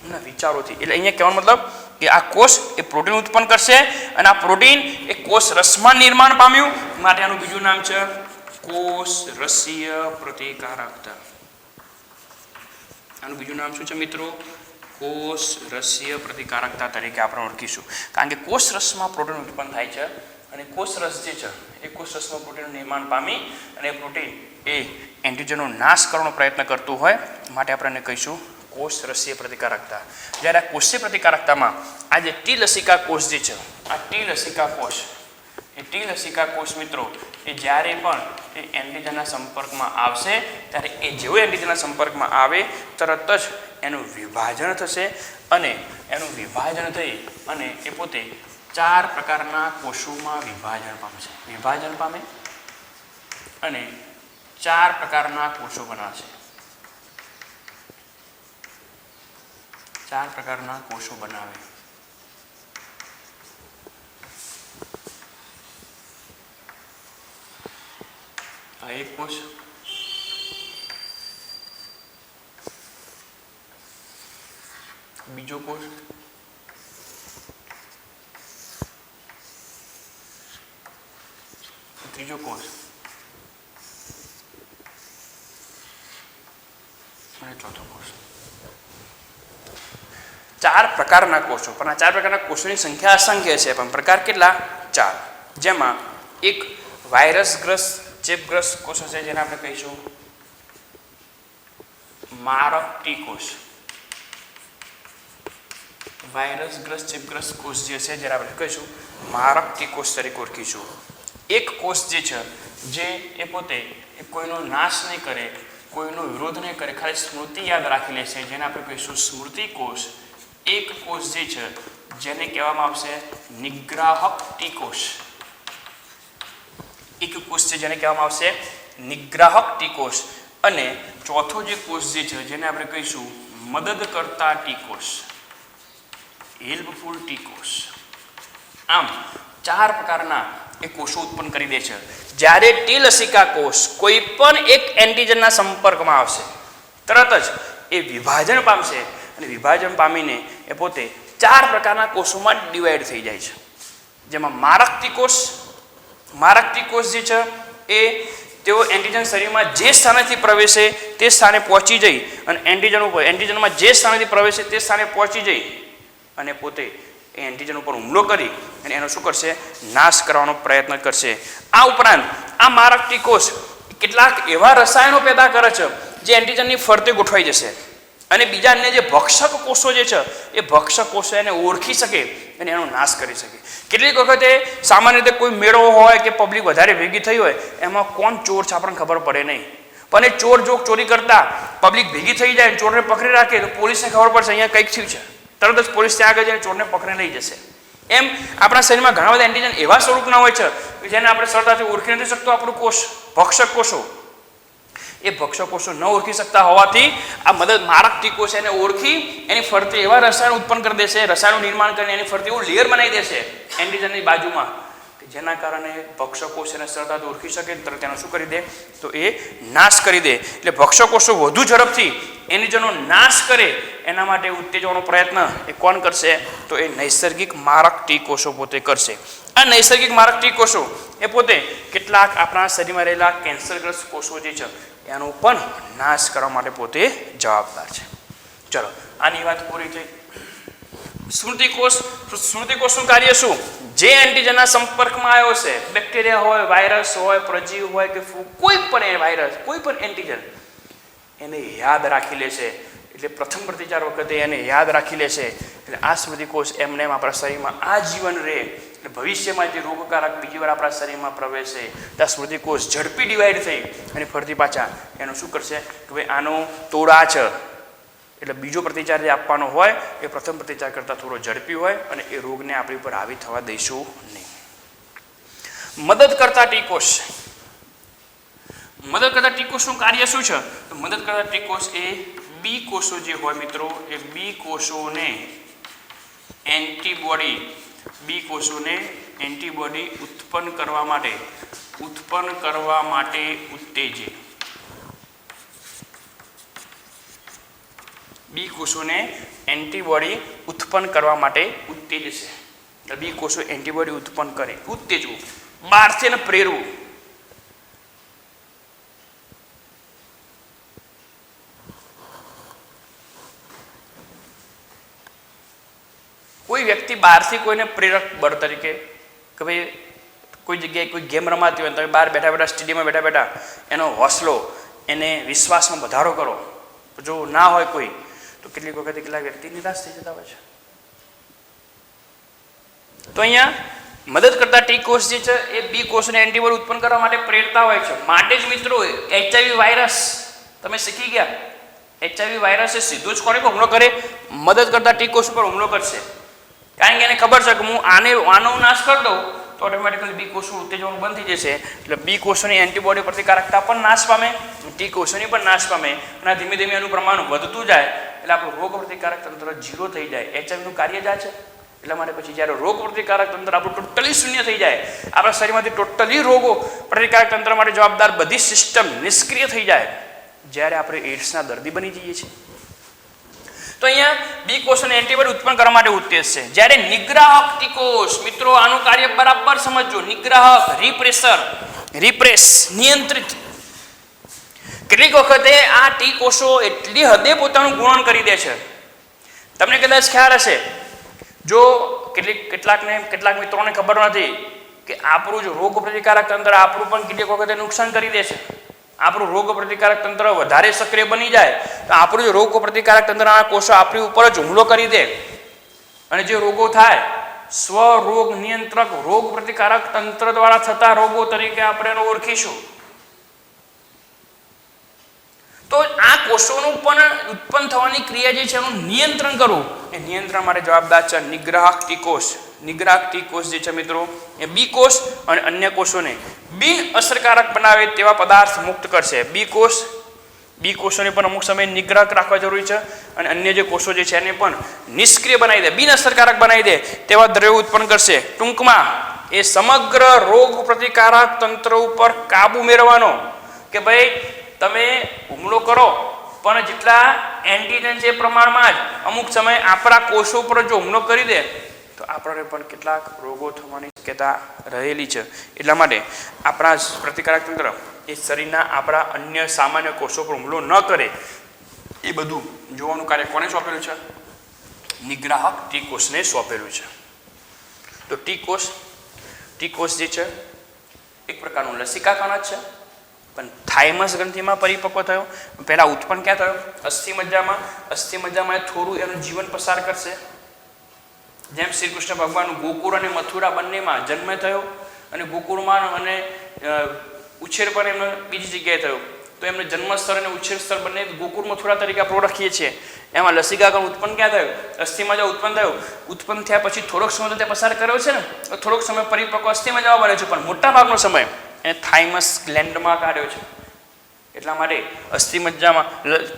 એમના વિચારોથી. એટલે અહીંયા કહેવાનો મતલબ કે આ કોષ એ પ્રોટીન ઉત્પન્ન કરશે અને આ પ્રોટીન એ કોષ રસમાં નિર્માણ પામ્યું, માટે આનું બીજું નામ છે કોષ રસીય પ્રતિકારકતા. આનું બીજું નામ શું છે મિત્રો? કોષ રસીય પ્રતિકારકતા તરીકે આપણે ઓળખીશું. કારણ કે કોષ રસમાં પ્રોટીન ઉત્પન્ન થાય છે અને કોષ રસ જે છે એ કોષ રસમાં પ્રોટીનનું નિર્માણ પામી અને એ પ્રોટીન એ એન્ટીજનનો નાશ કરવાનો પ્રયત્ન કરતું હોય, માટે આપણે કહીશું કોષ રસીય પ્રતિકારકતા. જ્યારે આ કોષીય પ્રતિકારકતામાં આ જે ટી લસિકા કોષ જે છે, આ ટી લસિકા કોષ, એ ટી લસિકા કોષ મિત્રો એ જ્યારે પણ એ એન્ટીજનના સંપર્કમાં આવશે, ત્યારે એ જેવો એન્ટીજનના સંપર્કમાં આવે તરત જ એનું વિભાજન થશે અને એનું વિભાજન થઈ અને એ પોતે 4 પ્રકારના કોષોમાં વિભાજન પામશે. વિભાજન પામે અને 4 પ્રકારના કોષો બનાવશે. 4 પ્રકારના કોષો બનાવે. આ એક કોષ, બીજો કોષ, ત્રીજો કોષ અને ચોથો કોષ. 4 પ્રકારના કોષો. પણ આ 4 પ્રકારના કોષોની સંખ્યા અસંખ્ય છે, પણ પ્રકાર કેટલા? 4. જેમાં એક વાયરસગ્રસ્ત ચેપગ્રસ્ત કોષ છે, જેને આપણે કહીશું મારક ટી કોષ. વાયરસગ્રસ્ત ચેપગ્રસ્ત કોષ જે છે, જેને આપણે કહીશું મારક ટી કોષ તરીકે ઓળખીશું. એક કોષ જે છે જે એ પોતે કોઈનો નાશ નહીં કરે, કોઈનો વિરોધ નહીં કરે, ખાલી સ્મૃતિ યાદ રાખી લે છે, જેને આપણે કહીશું સ્મૃતિ કોષ. એક કોષ જે છે જેને કહેવામાં આવશે નિગ્રાહક ટીકોષ. એક કોષ છે જેને કહેવામાં આવશે નિગ્રાહક ટીકોષ. અને ચોથો જે કોષ જે છે જેને આપણે કહીશું મદદ કરતા ટીકોષ, હેલ્પફુલ ટીકોષ. આમ 4 પ્રકારના એ કોષો ઉત્પન્ન કરી દે છે. જ્યારે ટી લસિકા કોષ કોઈ પણ એક એન્ટીજનના સંપર્કમાં આવશે તરત જ એ વિભાજન પામશે અને વિભાજન પામીને એ પોતે 4 પ્રકારના કોષોમાં ડિવાઈડ થઈ જાય છે. જેમાં મારક ટીકોષ, મારક ટીકોષ જે છે એ તેઓ એન્ટીજન શરીરમાં જે સ્થાનેથી પ્રવેશે તે સ્થાને પહોંચી જઈ અને એન્ટીજન ઉપર, એન્ટીજનમાં જે સ્થાનેથી પ્રવેશે તે સ્થાને પહોંચી જઈ અને પોતે એ એન્ટીજન ઉપર હુમલો કરી અને એનો શું કરશે, નાશ કરવાનો પ્રયત્ન કરશે. આ ઉપરાંત આ મારક ટીકોષ કેટલાક એવા રસાયણો પેદા કરે છે જે એન્ટીજનની ફરતે ગોઠવાઈ જશે અને બીજા અન્ય જે ભક્ષક કોષો જે છે એ ભક્ષક કોષો એને ઓળખી શકે અને એનો નાશ કરી શકે. કેટલીક વખતે સામાન્ય રીતે કોઈ મેળો હોય કે પબ્લિક વધારે ભેગી થઈ હોય એમાં કોણ ચોર છે આપણને ખબર પડે નહીં, પણ એ ચોર જો ચોરી કરતા પબ્લિક ભેગી થઈ જાય, ચોરને પકડી રાખે તો પોલીસને ખબર પડશે અહીંયા કંઈક થયું છે, તરત જ પોલીસ ત્યાં આગળ જઈને ચોરને પકડી લઈ જશે. એમ આપણા શરીરમાં ઘણા બધા એન્ટીજન એવા સ્વરૂપના હોય છે કે જેને આપણે સરળતાથી ઓળખી નથી શકતો આપણું કોષ, ભક્ષક કોષો. એ ભક્ષક કોષો ન ઓળખી શકતા હોવાથી આ મદદ મારક ટીકોષ એને ઓળખી એની ફરતે એવા રસાયણો ઉત્પન્ન કરી દેશે, રસાયણો નિર્માણ કરીને એની ફરતે એવું લેયર બનાવી દેશે એન્ટીજનની બાજુમાં કે જેના કારણે ભક્ષક કોષ એને સરળતાથી ઓળખી શકે, તરત એનો શું કરી દે તો એ નાશ કરી દે. એટલે ભક્ષક કોષો વધુ ઝડપથી એન્ટીજનનો નાશ કરે એના માટે ઉત્તેજવાનો પ્રયત્ન એ કોણ કરશે તો એ નૈસર્ગિક મારક ટીકોષો પોતે કરશે. આ નૈસર્ગિક મારક ટીકોષો એ પોતે કેટલાક આપણા શરીરમાં રહેલા કેન્સરગ્રસ્ત કોષો જે છે એનો પણ નાશ કરવા માટે પોતે જવાબદાર છે. ચલો આની વાત પૂરી થઈ. સ્મૃતિકોષ, સ્મૃતિકોષનું કાર્ય શું? જે એન્ટીજનના સંપર્કમાં આવ્યો છે, બેક્ટેરિયા હોય, વાયરસ હોય, પ્રજીવ હોય કે કોઈ પણ વાયરસ, કોઈ પણ એન્ટીજન એને યાદ રાખી લેશે. એટલે પ્રથમ પ્રતિચાર વખતે એને યાદ રાખી લેશે. એટલે આ સ્મૃતિકોષ એમને આપણા શરીરમાં આજીવન રહે. એટલે ભવિષ્યમાં જે રોગકારક બીજી વાર આપણા શરીરમાં પ્રવેશે ત્યાં સ્મૃતિકોષ ઝડપી ડિવાઈડ થઈ અને ફરતી પાછા એનું શું કરશે કે ભાઈ આનો તોડા છે, એટલે બીજો પ્રતિચાર જે આપવાનો હોય એ પ્રથમ પ્રતિચાર કરતાં થોડો ઝડપી હોય અને એ રોગને આપણી ઉપર હાવી થવા દઈશું નહીં. મદદ કરતા ટીકોષ, મદદ કરતા ટીકોષનું કાર્ય શું છે? તો મદદ કરતા ટીકોષ એ બી કોષો જે હોય મિત્રો, એ બી કોષોને એન્ટીબોડી, બી કોષોને એન્ટીબોડી ઉત્પન્ન કરવા માટે ઉત્તેજે. બી કોષોને એન્ટીબોડી ઉત્પન્ન કરવા માટે ઉત્તેજશે. બી કોષો એન્ટીબોડી ઉત્પન્ન કરે, ઉત્તેજવું, બહારથી એને પ્રેરવું. કોઈ વ્યક્તિ બહારથી કોઈને પ્રેરક બળ તરીકે કે ભાઈ કોઈ જગ્યાએ કોઈ ગેમ રમાતી હોય તમે બહાર બેઠા બેઠા સ્ટેડિયમમાં બેઠા બેઠા એનો હોસલો, એને વિશ્વાસમાં વધારો કરો. જો ના હોય કોઈ તો કેટલીક વખતે કેટલાક વ્યક્તિ નિરાશ થઈ જતા હોય છે. તો અહીંયા મદદ કરતા ટી કોષ જે છે એ બી કોષને એન્ટીબોડી ઉત્પન્ન કરવા માટે પ્રેરતા હોય છે. માટે જ મિત્રો HIV વાયરસ તમે શીખી ગયા, HIV વાયરસ એ સીધું જ કોની પર હુમલો કરે? મદદ કરતા ટી કોષ પર હુમલો કરશે. કારણ કે એને ખબર છે કે હું આનો નાશ કરી દઉં તો ઓટોમેટિકલી બી કોષો ઉત્તેજવાનું બંધ થઈ જશે. એટલે બી કોષોની એન્ટીબોડી પ્રતિકારકતા પણ નાશ પામે, ટી કોષોની પણ નાશ પામે અને ધીમે ધીમે એનું પ્રમાણ વધતું જાય એટલે આપણું રોગ પ્રતિકારક તંત્ર 0 થઈ જાય. HIVનું કાર્ય જ આ છે. એટલા માટે પછી જ્યારે રોગ પ્રતિકારક તંત્ર આપણું ટોટલી શૂન્ય થઈ જાય, આપણા શરીરમાંથી ટોટલી રોગો પ્રતિકારક તંત્ર માટે જવાબદાર બધી સિસ્ટમ નિષ્ક્રિય થઈ જાય, જ્યારે આપણે એડ્સના દર્દી બની જઈએ છીએ. તો અહીંયા બી કોષોને એન્ટીબોડી ઉત્પન્ન કરવા માટે ઉત્તેજ છે. જ્યારે નિગ્રાહક ટીકોષ, મિત્રો આનું કાર્ય બરાબર સમજજો. નિગ્રાહક, રિપ્રેસ, નિયંત્રિત. કેટલીક વખતે આ ટી કોષો એટલી હદે પોતાનું ગુણન કરી દે છે, તમને કદાચ ખ્યાલ હશે, જો કેટલાક મિત્રોને ખબર નથી કે આપણું જો રોગ પ્રતિકારક તંત્ર આપણું પણ કેટલીક વખતે નુકસાન કરી દે છે. આપણું રોગ પ્રતિકારક તંત્ર વધારે સક્રિય બની જાય તો આપણું જે રોગ પ્રતિકારક તંત્રના કોષો આપણી ઉપર જ હુમલો કરી દે અને જે રોગો થાય સ્વરોગ નિયંત્રક રોગ પ્રતિકારક તંત્ર દ્વારા થતા રોગો તરીકે આપણે એને ઓળખીશું. તો આ કોષોનું પણ ઉત્પન્ન થવાની ક્રિયા જે છે એનું નિયંત્રણ કરવું, એ નિયંત્રણ માટે જવાબદાર છે નિગ્રાહક ટીકોષ. નિગ્રાહક ટીકોષ જે છે મિત્રો એ બી કોષ અને અન્ય કોષોને બિન અસરકારક બનાવે તેવા પદાર્થ મુક્ત કરશે. બી કોષોને પણ અમુક સમયે નિગ્રાહક રાખવા જરૂરી છે અને અન્ય જે કોષો જે છે એને પણ નિષ્ક્રિય બનાવી દે, બિન અસરકારક બનાવી દે તેવા દ્રવ્યો ઉત્પન્ન કરશે. ટૂંકમાં એ સમગ્ર રોગ પ્રતિકારક તંત્ર ઉપર કાબુ મેળવવાનો કે ભાઈ તમે હુમલો કરો પણ જેટલા એન્ટીજન છે પ્રમાણમાં જ અમુક સમયે આપણા કોષો પર જો હુમલો કરી દે તો આપણને પણ કેટલાક રોગો થવાની શક્યતા રહેલી છે. એટલા માટે આપણા પ્રતિકારક તંત્ર એ શરીરના આપણા અન્ય સામાન્ય કોષો પર હુમલો ન કરે એ બધું જોવાનું કાર્ય કોને સોંપેલું છે? નિગ્રાહક ટી કોષને સોંપેલું છે. તો ટી કોષ જે છે એક પ્રકારનું લસિકા કણ જ છે, પણ થાઇમસ ગ્રંથિમાં પરિપક્વ થયો. પહેલા ઉત્પન્ન ક્યાં થયો? અસ્થિમજ્જામાં થોડું એનું જીવન પસાર કરશે. જેમ શ્રી કૃષ્ણ ભગવાન ગોકુળ અને મથુરા બંનેમાં જન્મ થયો અને ગોકુળમાં અને ઉછેર પણ એમનો બીજી જગ્યાએ થયો, તો એમને જન્મસ્થળ અને ઉછેર સ્થળ બંને ગોકુળ મથુરા તરીકે આપણે ઓળખીએ છીએ. એમાં લસિકાગણ ઉત્પન્ન ક્યાં થયો? અસ્થિમજ્જા ઉત્પન્ન થયો. ઉત્પન્ન થયા પછી થોડોક સમય તો ત્યાં પસાર કર્યો છે ને, તો થોડોક સમય પરિપક્વ અસ્થિમજ્જામાં બને છે, પણ મોટા ભાગનો સમય એને થાઇમસ ગ્લેન્ડમાં કાઢ્યો છે. એટલા માટે અસ્થિમજ્જામાં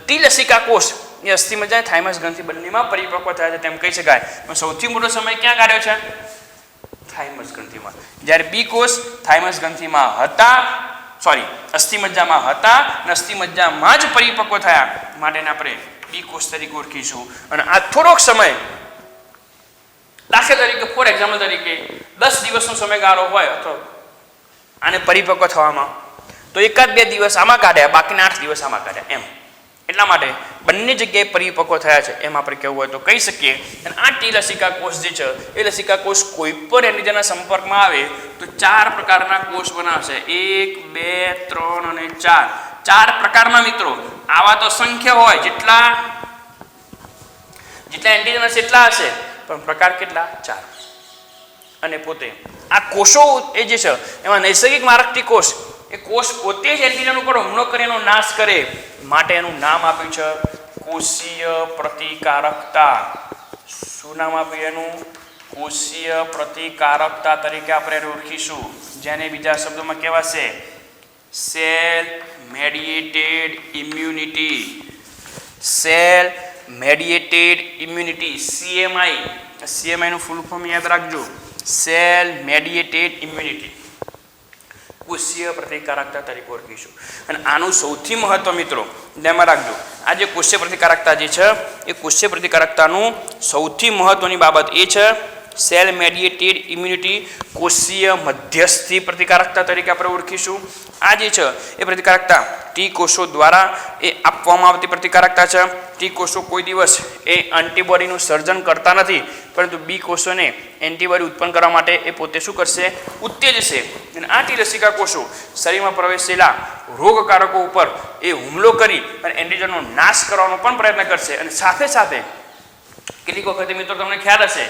ટી-લસિકા કોષ એ અસ્થિમજ્જા અને થાઇમસ ગ્રંથિ બંનેમાં પરિપક્વ થયા છે તેમ કહી શકાય. પણ સૌથી મોટો સમય ક્યાં કાઢ્યો છે? થાઇમસ ગ્રંથિમાં. જ્યારે બી કોષ થાઇમસ ગ્રંથિમાં હતા, અસ્થિમજ્જામાં હતા અને અસ્થિમજ્જામાં જ પરિપક્વ થયા માટે આપણે બી કોષ તરીકે ઓળખીશું. અને આ થોડોક સમય, દાખલા તરીકે ફોર એક્ઝામ્પલ તરીકે 10 દિવસનો સમયગાળો હોય અથવા આને પરિપક્વ થવામાં, તો 1-2 દિવસ આમાં કાઢ્યા, બાકીના 8 દિવસ આમાં કાઢ્યા એમ. એટલા માટે બંને જગ્યાએ પરિપક્વ થયા છે એમ આપણે કહેવું હોય તો કહી શકીએ. અને આ ટી લસિકા કોષ જે છે એ લસિકા કોષ કોઈ પણ એન્ટીજનના સંપર્કમાં આવે તો 4 પ્રકારના કોષ બનાવશે. 1, 2, 3 અને 4. 4 પ્રકારના મિત્રો. આવા તો સંખ્યા હોય જેટલા એન્ટીજન હશે એટલા હશે, પણ પ્રકાર કેટલા? 4. અને પોતે આ કોષો એ જે છે એમાં નૈસર્ગિક મારકટી કોષ, એ કોષ પોતે જ એન્ટીજન ઉપર હુમલો કરી એનો નાશ કરે માટે એનું નામ આપ્યું છે કોષીય પ્રતિકારકતા. શું નામ આપ્યું એનું? કોષીય પ્રતિકારકતા તરીકે આપણે એને ઓળખીશું, જેને બીજા શબ્દોમાં કહેવાશે cell mediated immunity. Cell mediated immunity, CMI નું ફૂલ ફોર્મ યાદ રાખજો. સેલ મેડિએટેડ ઇમ્યુનિટી, કોષીય પ્રતિકારકતા તરીકે ઓળખીશું. અને આનું સૌથી મહત્વ મિત્રો ધ્યાનમાં રાખજો, આ જે કોષીય પ્રતિકારકતા જે છે એ કોષીય પ્રતિકારકતાનું સૌથી મહત્વની બાબત એ છે સેલ મેડિએટેડ ઇમ્યુનિટી, કોષીય મધ્યસ્થી પ્રતિકારકતા તરીકે આપણે ઓળખીશું. આ જે છે એ પ્રતિકારકતા ટી કોષો દ્વારા એ આપવામાં આવતી પ્રતિકારકતા છે. ટી કોષો કોઈ દિવસ એ એન્ટીબોડીનું સર્જન કરતા નથી, પરંતુ બી કોષોને એન્ટીબોડી ઉત્પન્ન કરવા માટે એ પોતે શું કરશે? ઉત્તેજશે. અને આ ટી લસિકા કોષો શરીરમાં પ્રવેશેલા રોગકારકો ઉપર એ હુમલો કરી અને એન્ટીજનનો નાશ કરવાનો પણ પ્રયત્ન કરશે. અને સાથે સાથે કેટલીક વખતે મિત્રો તમને ખ્યાલ હશે,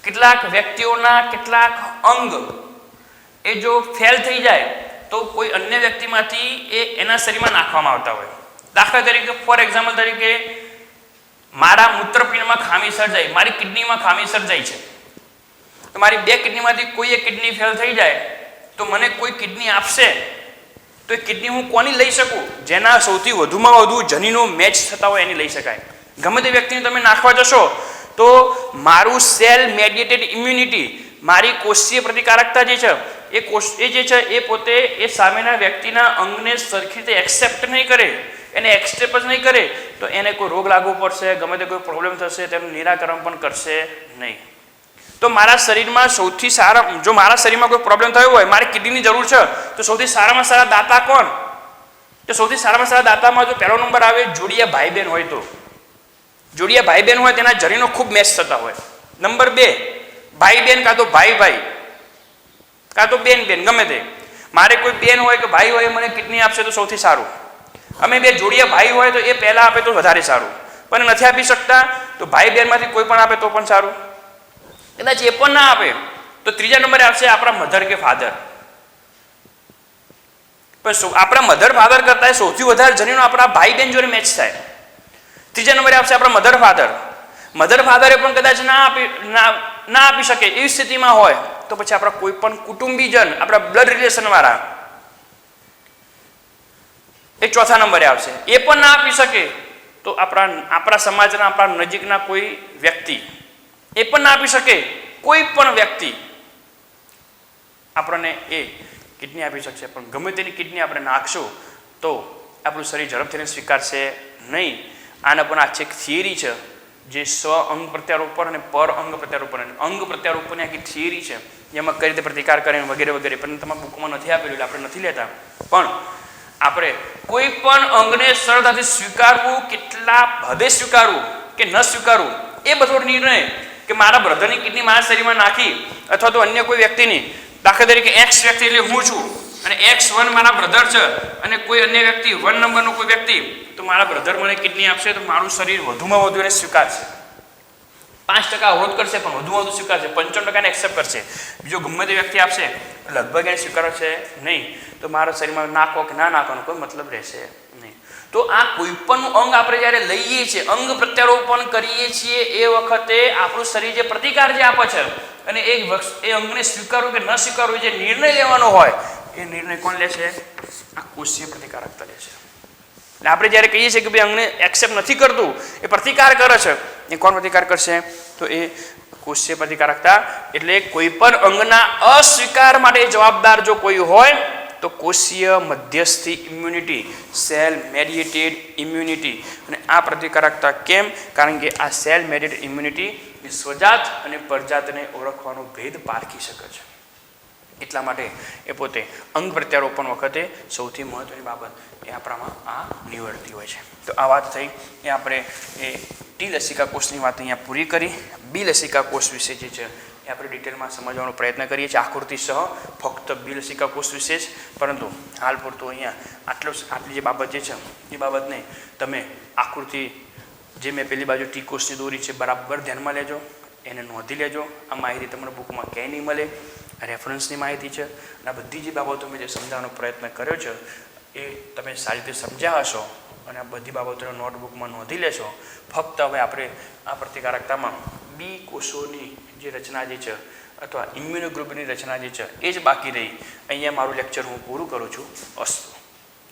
કેટલાક વ્યક્તિઓના કેટલાક અંગ એ જો ફેલ થઈ જાય તો કોઈ અન્ય વ્યક્તિમાંથી એના શરીરમાં નાખવામાં આવતા હોય. દાખલા તરીકે ફોર એક્ઝામ્પલ તરીકે મારા મૂત્રપિંડમાં ખામી સર્જાઈ, મારી કિડનીમાં ખામી સર્જાઈ છે, તો મારી 2 કિડનીમાંથી કોઈ એક કિડની ફેલ થઈ જાય તો મને કોઈ કિડની આપશે તો એ કિડની હું કોની લઈ શકું? જેના સૌથી વધુમાં વધુ જનીનો મેચ થતા હોય એની લઈ શકાય. ગમે તે વ્યક્તિને તમે નાખવા જશો તો મારું સેલ મેડિએટેડ ઇમ્યુનિટી, મારી કોષીય પ્રતિકારકતા જે છે એ જે છે એ પોતે એ સામેના વ્યક્તિના અંગને સરખી રીતે એક્સેપ્ટ નહીં કરે, એને એક્સેપ્ટ જ નહીં કરે તો એને કોઈ રોગ લાગવો પડશે, ગમે તે કોઈ પ્રોબ્લેમ થશે, તેનું નિરાકરણ પણ કરશે નહીં. તો મારા શરીરમાં સૌથી સારા, જો મારા શરીરમાં કોઈ પ્રોબ્લેમ થયો હોય, મારે કિડનીની જરૂર છે, તો સૌથી સારામાં સારા દાતા કોણ? તો સૌથી સારામાં સારા દાતામાં જો પહેલો નંબર આવે જોડિયા ભાઈ બહેન હોય, તો જોડિયા ભાઈ બહેન હોય તેના જરીનો ખૂબ મેચ થતા હોય. નંબર 2 ભાઈ બહેન, કાં તો ભાઈ ભાઈ, કાં તો બેન બેન, ગમે તે. મારે કોઈ બેન હોય કે ભાઈ હોય મને કિડની આપશે તો સૌથી સારું. અમે 2 જોડિયા ભાઈ હોય તો એ પહેલાં આપે તો વધારે સારું, પણ નથી આપી શકતા તો ભાઈ બહેનમાંથી કોઈ પણ આપે તો પણ સારું. કદાચ એ પણ ના આપે તો ત્રીજા નંબરે આવશે આપણા મધર કે ફાધર. પણ આપણા મધર ફાધર કરતા સૌથી વધારે જનીનો આપણા ભાઈ બહેન જોડે મેચ થાય. ત્રીજા નંબરે આવશે આપણા મધર ફાધર. મધર ફાધરે પણ કદાચ ના આપી શકે એવી સ્થિતિમાં હોય તો પછી આપણા કોઈ પણ કુટુંબીજન, આપણા બ્લડ રિલેશન વાળા, એ ચોથા નંબરે આવશે. એ પણ ના આપી શકે તો આપણા સમાજના, આપણા નજીકના કોઈ વ્યક્તિ, એ પણ ના આપી શકે કોઈ પણ વ્યક્તિ આપણને એ કિડની આપી શકશે. પણ ગમે તેની કિડની આપણે નાખશું તો આપણું શરીર ઝડપથી સ્વીકારશે નહીં. આના પણ આખી એક થિયરી છે જે સ્વ અંગ પ્રત્યારોપણ અને પર અંગ પ્રત્યારોપણ અને અંગ પ્રત્યારોપણની આખી થિયરી છે, જેમાં કઈ રીતે પ્રતિકાર કરે વગેરે વગેરે. પણ તમારા બુકમાં નથી આપેલું એટલે આપણે નથી લેતા. પણ આપણે કોઈ પણ અંગને સરળતાથી સ્વીકારવું, કેટલા હદે સ્વીકારવું કે ન સ્વીકારવું, એ બધો નિર્ણય કે મારા બ્રધરની કિડની મારા શરીરમાં નાખી અથવા તો અન્ય કોઈ વ્યક્તિની, દાખલા તરીકે એક્સ વ્યક્તિ એટલે હું છું અને X1 મારા બ્રધર છે અને કોઈ અન્ય વ્યક્તિ 1 નંબરનો કોઈ વ્યક્તિ તો મારા બ્રધર મને કિડની આપશે તો મારું શરીર વધુમાં વધુ એને સ્વીકારશે. 5% અવરોધ કરશે પણ વધુમાં વધુ સ્વીકારશે. 95% એક્સેપ્ટ કરશે. બીજો ગમે તે વ્યક્તિ આપશે લગભગ એને સ્વીકારશે નહીં. તો મારા શરીરમાં નાખો કે ના નાખવાનો કોઈ મતલબ રહેશે નહીં. તો આ કોઈ પણ અંગ આપણે જ્યારે લઈએ છીએ, અંગ પ્રત્યારોપણ કરીએ છીએ, એ વખતે આપણું શરીર જે પ્રતિકાર જે આપે છે અને એ અંગને સ્વીકારવું કે ન સ્વીકારવું જે નિર્ણય લેવાનો હોય એ નિર્ણય કોણ લે છે? આ કોષીય પ્રતિકારકતા લે છે. એટલે આપણે જ્યારે કહીએ છીએ કે ભાઈ અંગને એક્સેપ્ટ નથી કરતું, એ પ્રતિકાર કરે છે, એ કોણ પ્રતિકાર કરશે? તો એ કોષીય પ્રતિકારકતા. એટલે કોઈ પણ અંગના અસ્વીકાર માટે જવાબદાર જો કોઈ હોય તો કોષીય મધ્યસ્થી ઇમ્યુનિટી, સેલ મેડિએટેડ ઇમ્યુનિટી. અને આ પ્રતિકારકતા કેમ? કારણ કે આ સેલ મેડિએટેડ ઇમ્યુનિટી એ સ્વજાત અને પરજાતને ઓળખવાનો ભેદ પારખી શકે છે. એટલા માટે એ પોતે અંગ પ્રત્યારોપણ વખતે સૌથી મહત્વની બાબત એ આપણામાં આ નીવડતી હોય છે. તો આ વાત થઈ એ આપણે એ ટી લસિકા કોષની વાત અહીંયા પૂરી કરી. બી લસિકા કોષ વિશે જે છે એ આપણે ડિટેલમાં સમજવાનો પ્રયત્ન કરીએ છીએ, આકૃતિ સહ, ફક્ત બી લસિકા કોષ વિશે જ. પરંતુ હાલ પૂરતું અહીંયા આટલી જે બાબત જે છે એ બાબતને તમે આકૃતિ જે મેં પેલી બાજુ ટી કોષની દોરી છે બરાબર ધ્યાનમાં લેજો, એને નોંધી લેજો. આ માહિતી તમને બુકમાં ક્યાંય નહીં મળે, રેફરન્સની માહિતી છે. અને આ બધી જે બાબતો મેં જે સમજાવવાનો પ્રયત્ન કર્યો છે એ તમે સારી રીતે સમજ્યા હશો અને આ બધી બાબતોને નોટબુકમાં નોંધી લેશો. ફક્ત હવે આપણે આ પ્રતિકારકતામાં બી કોષોની જે રચના જે છે અથવા ઇમ્યુનોગ્લોબ્યુલિનની રચના જે છે એ જ બાકી રહી. અહીંયા મારું લેક્ચર હું પૂરું કરું છું. અસ્તુ.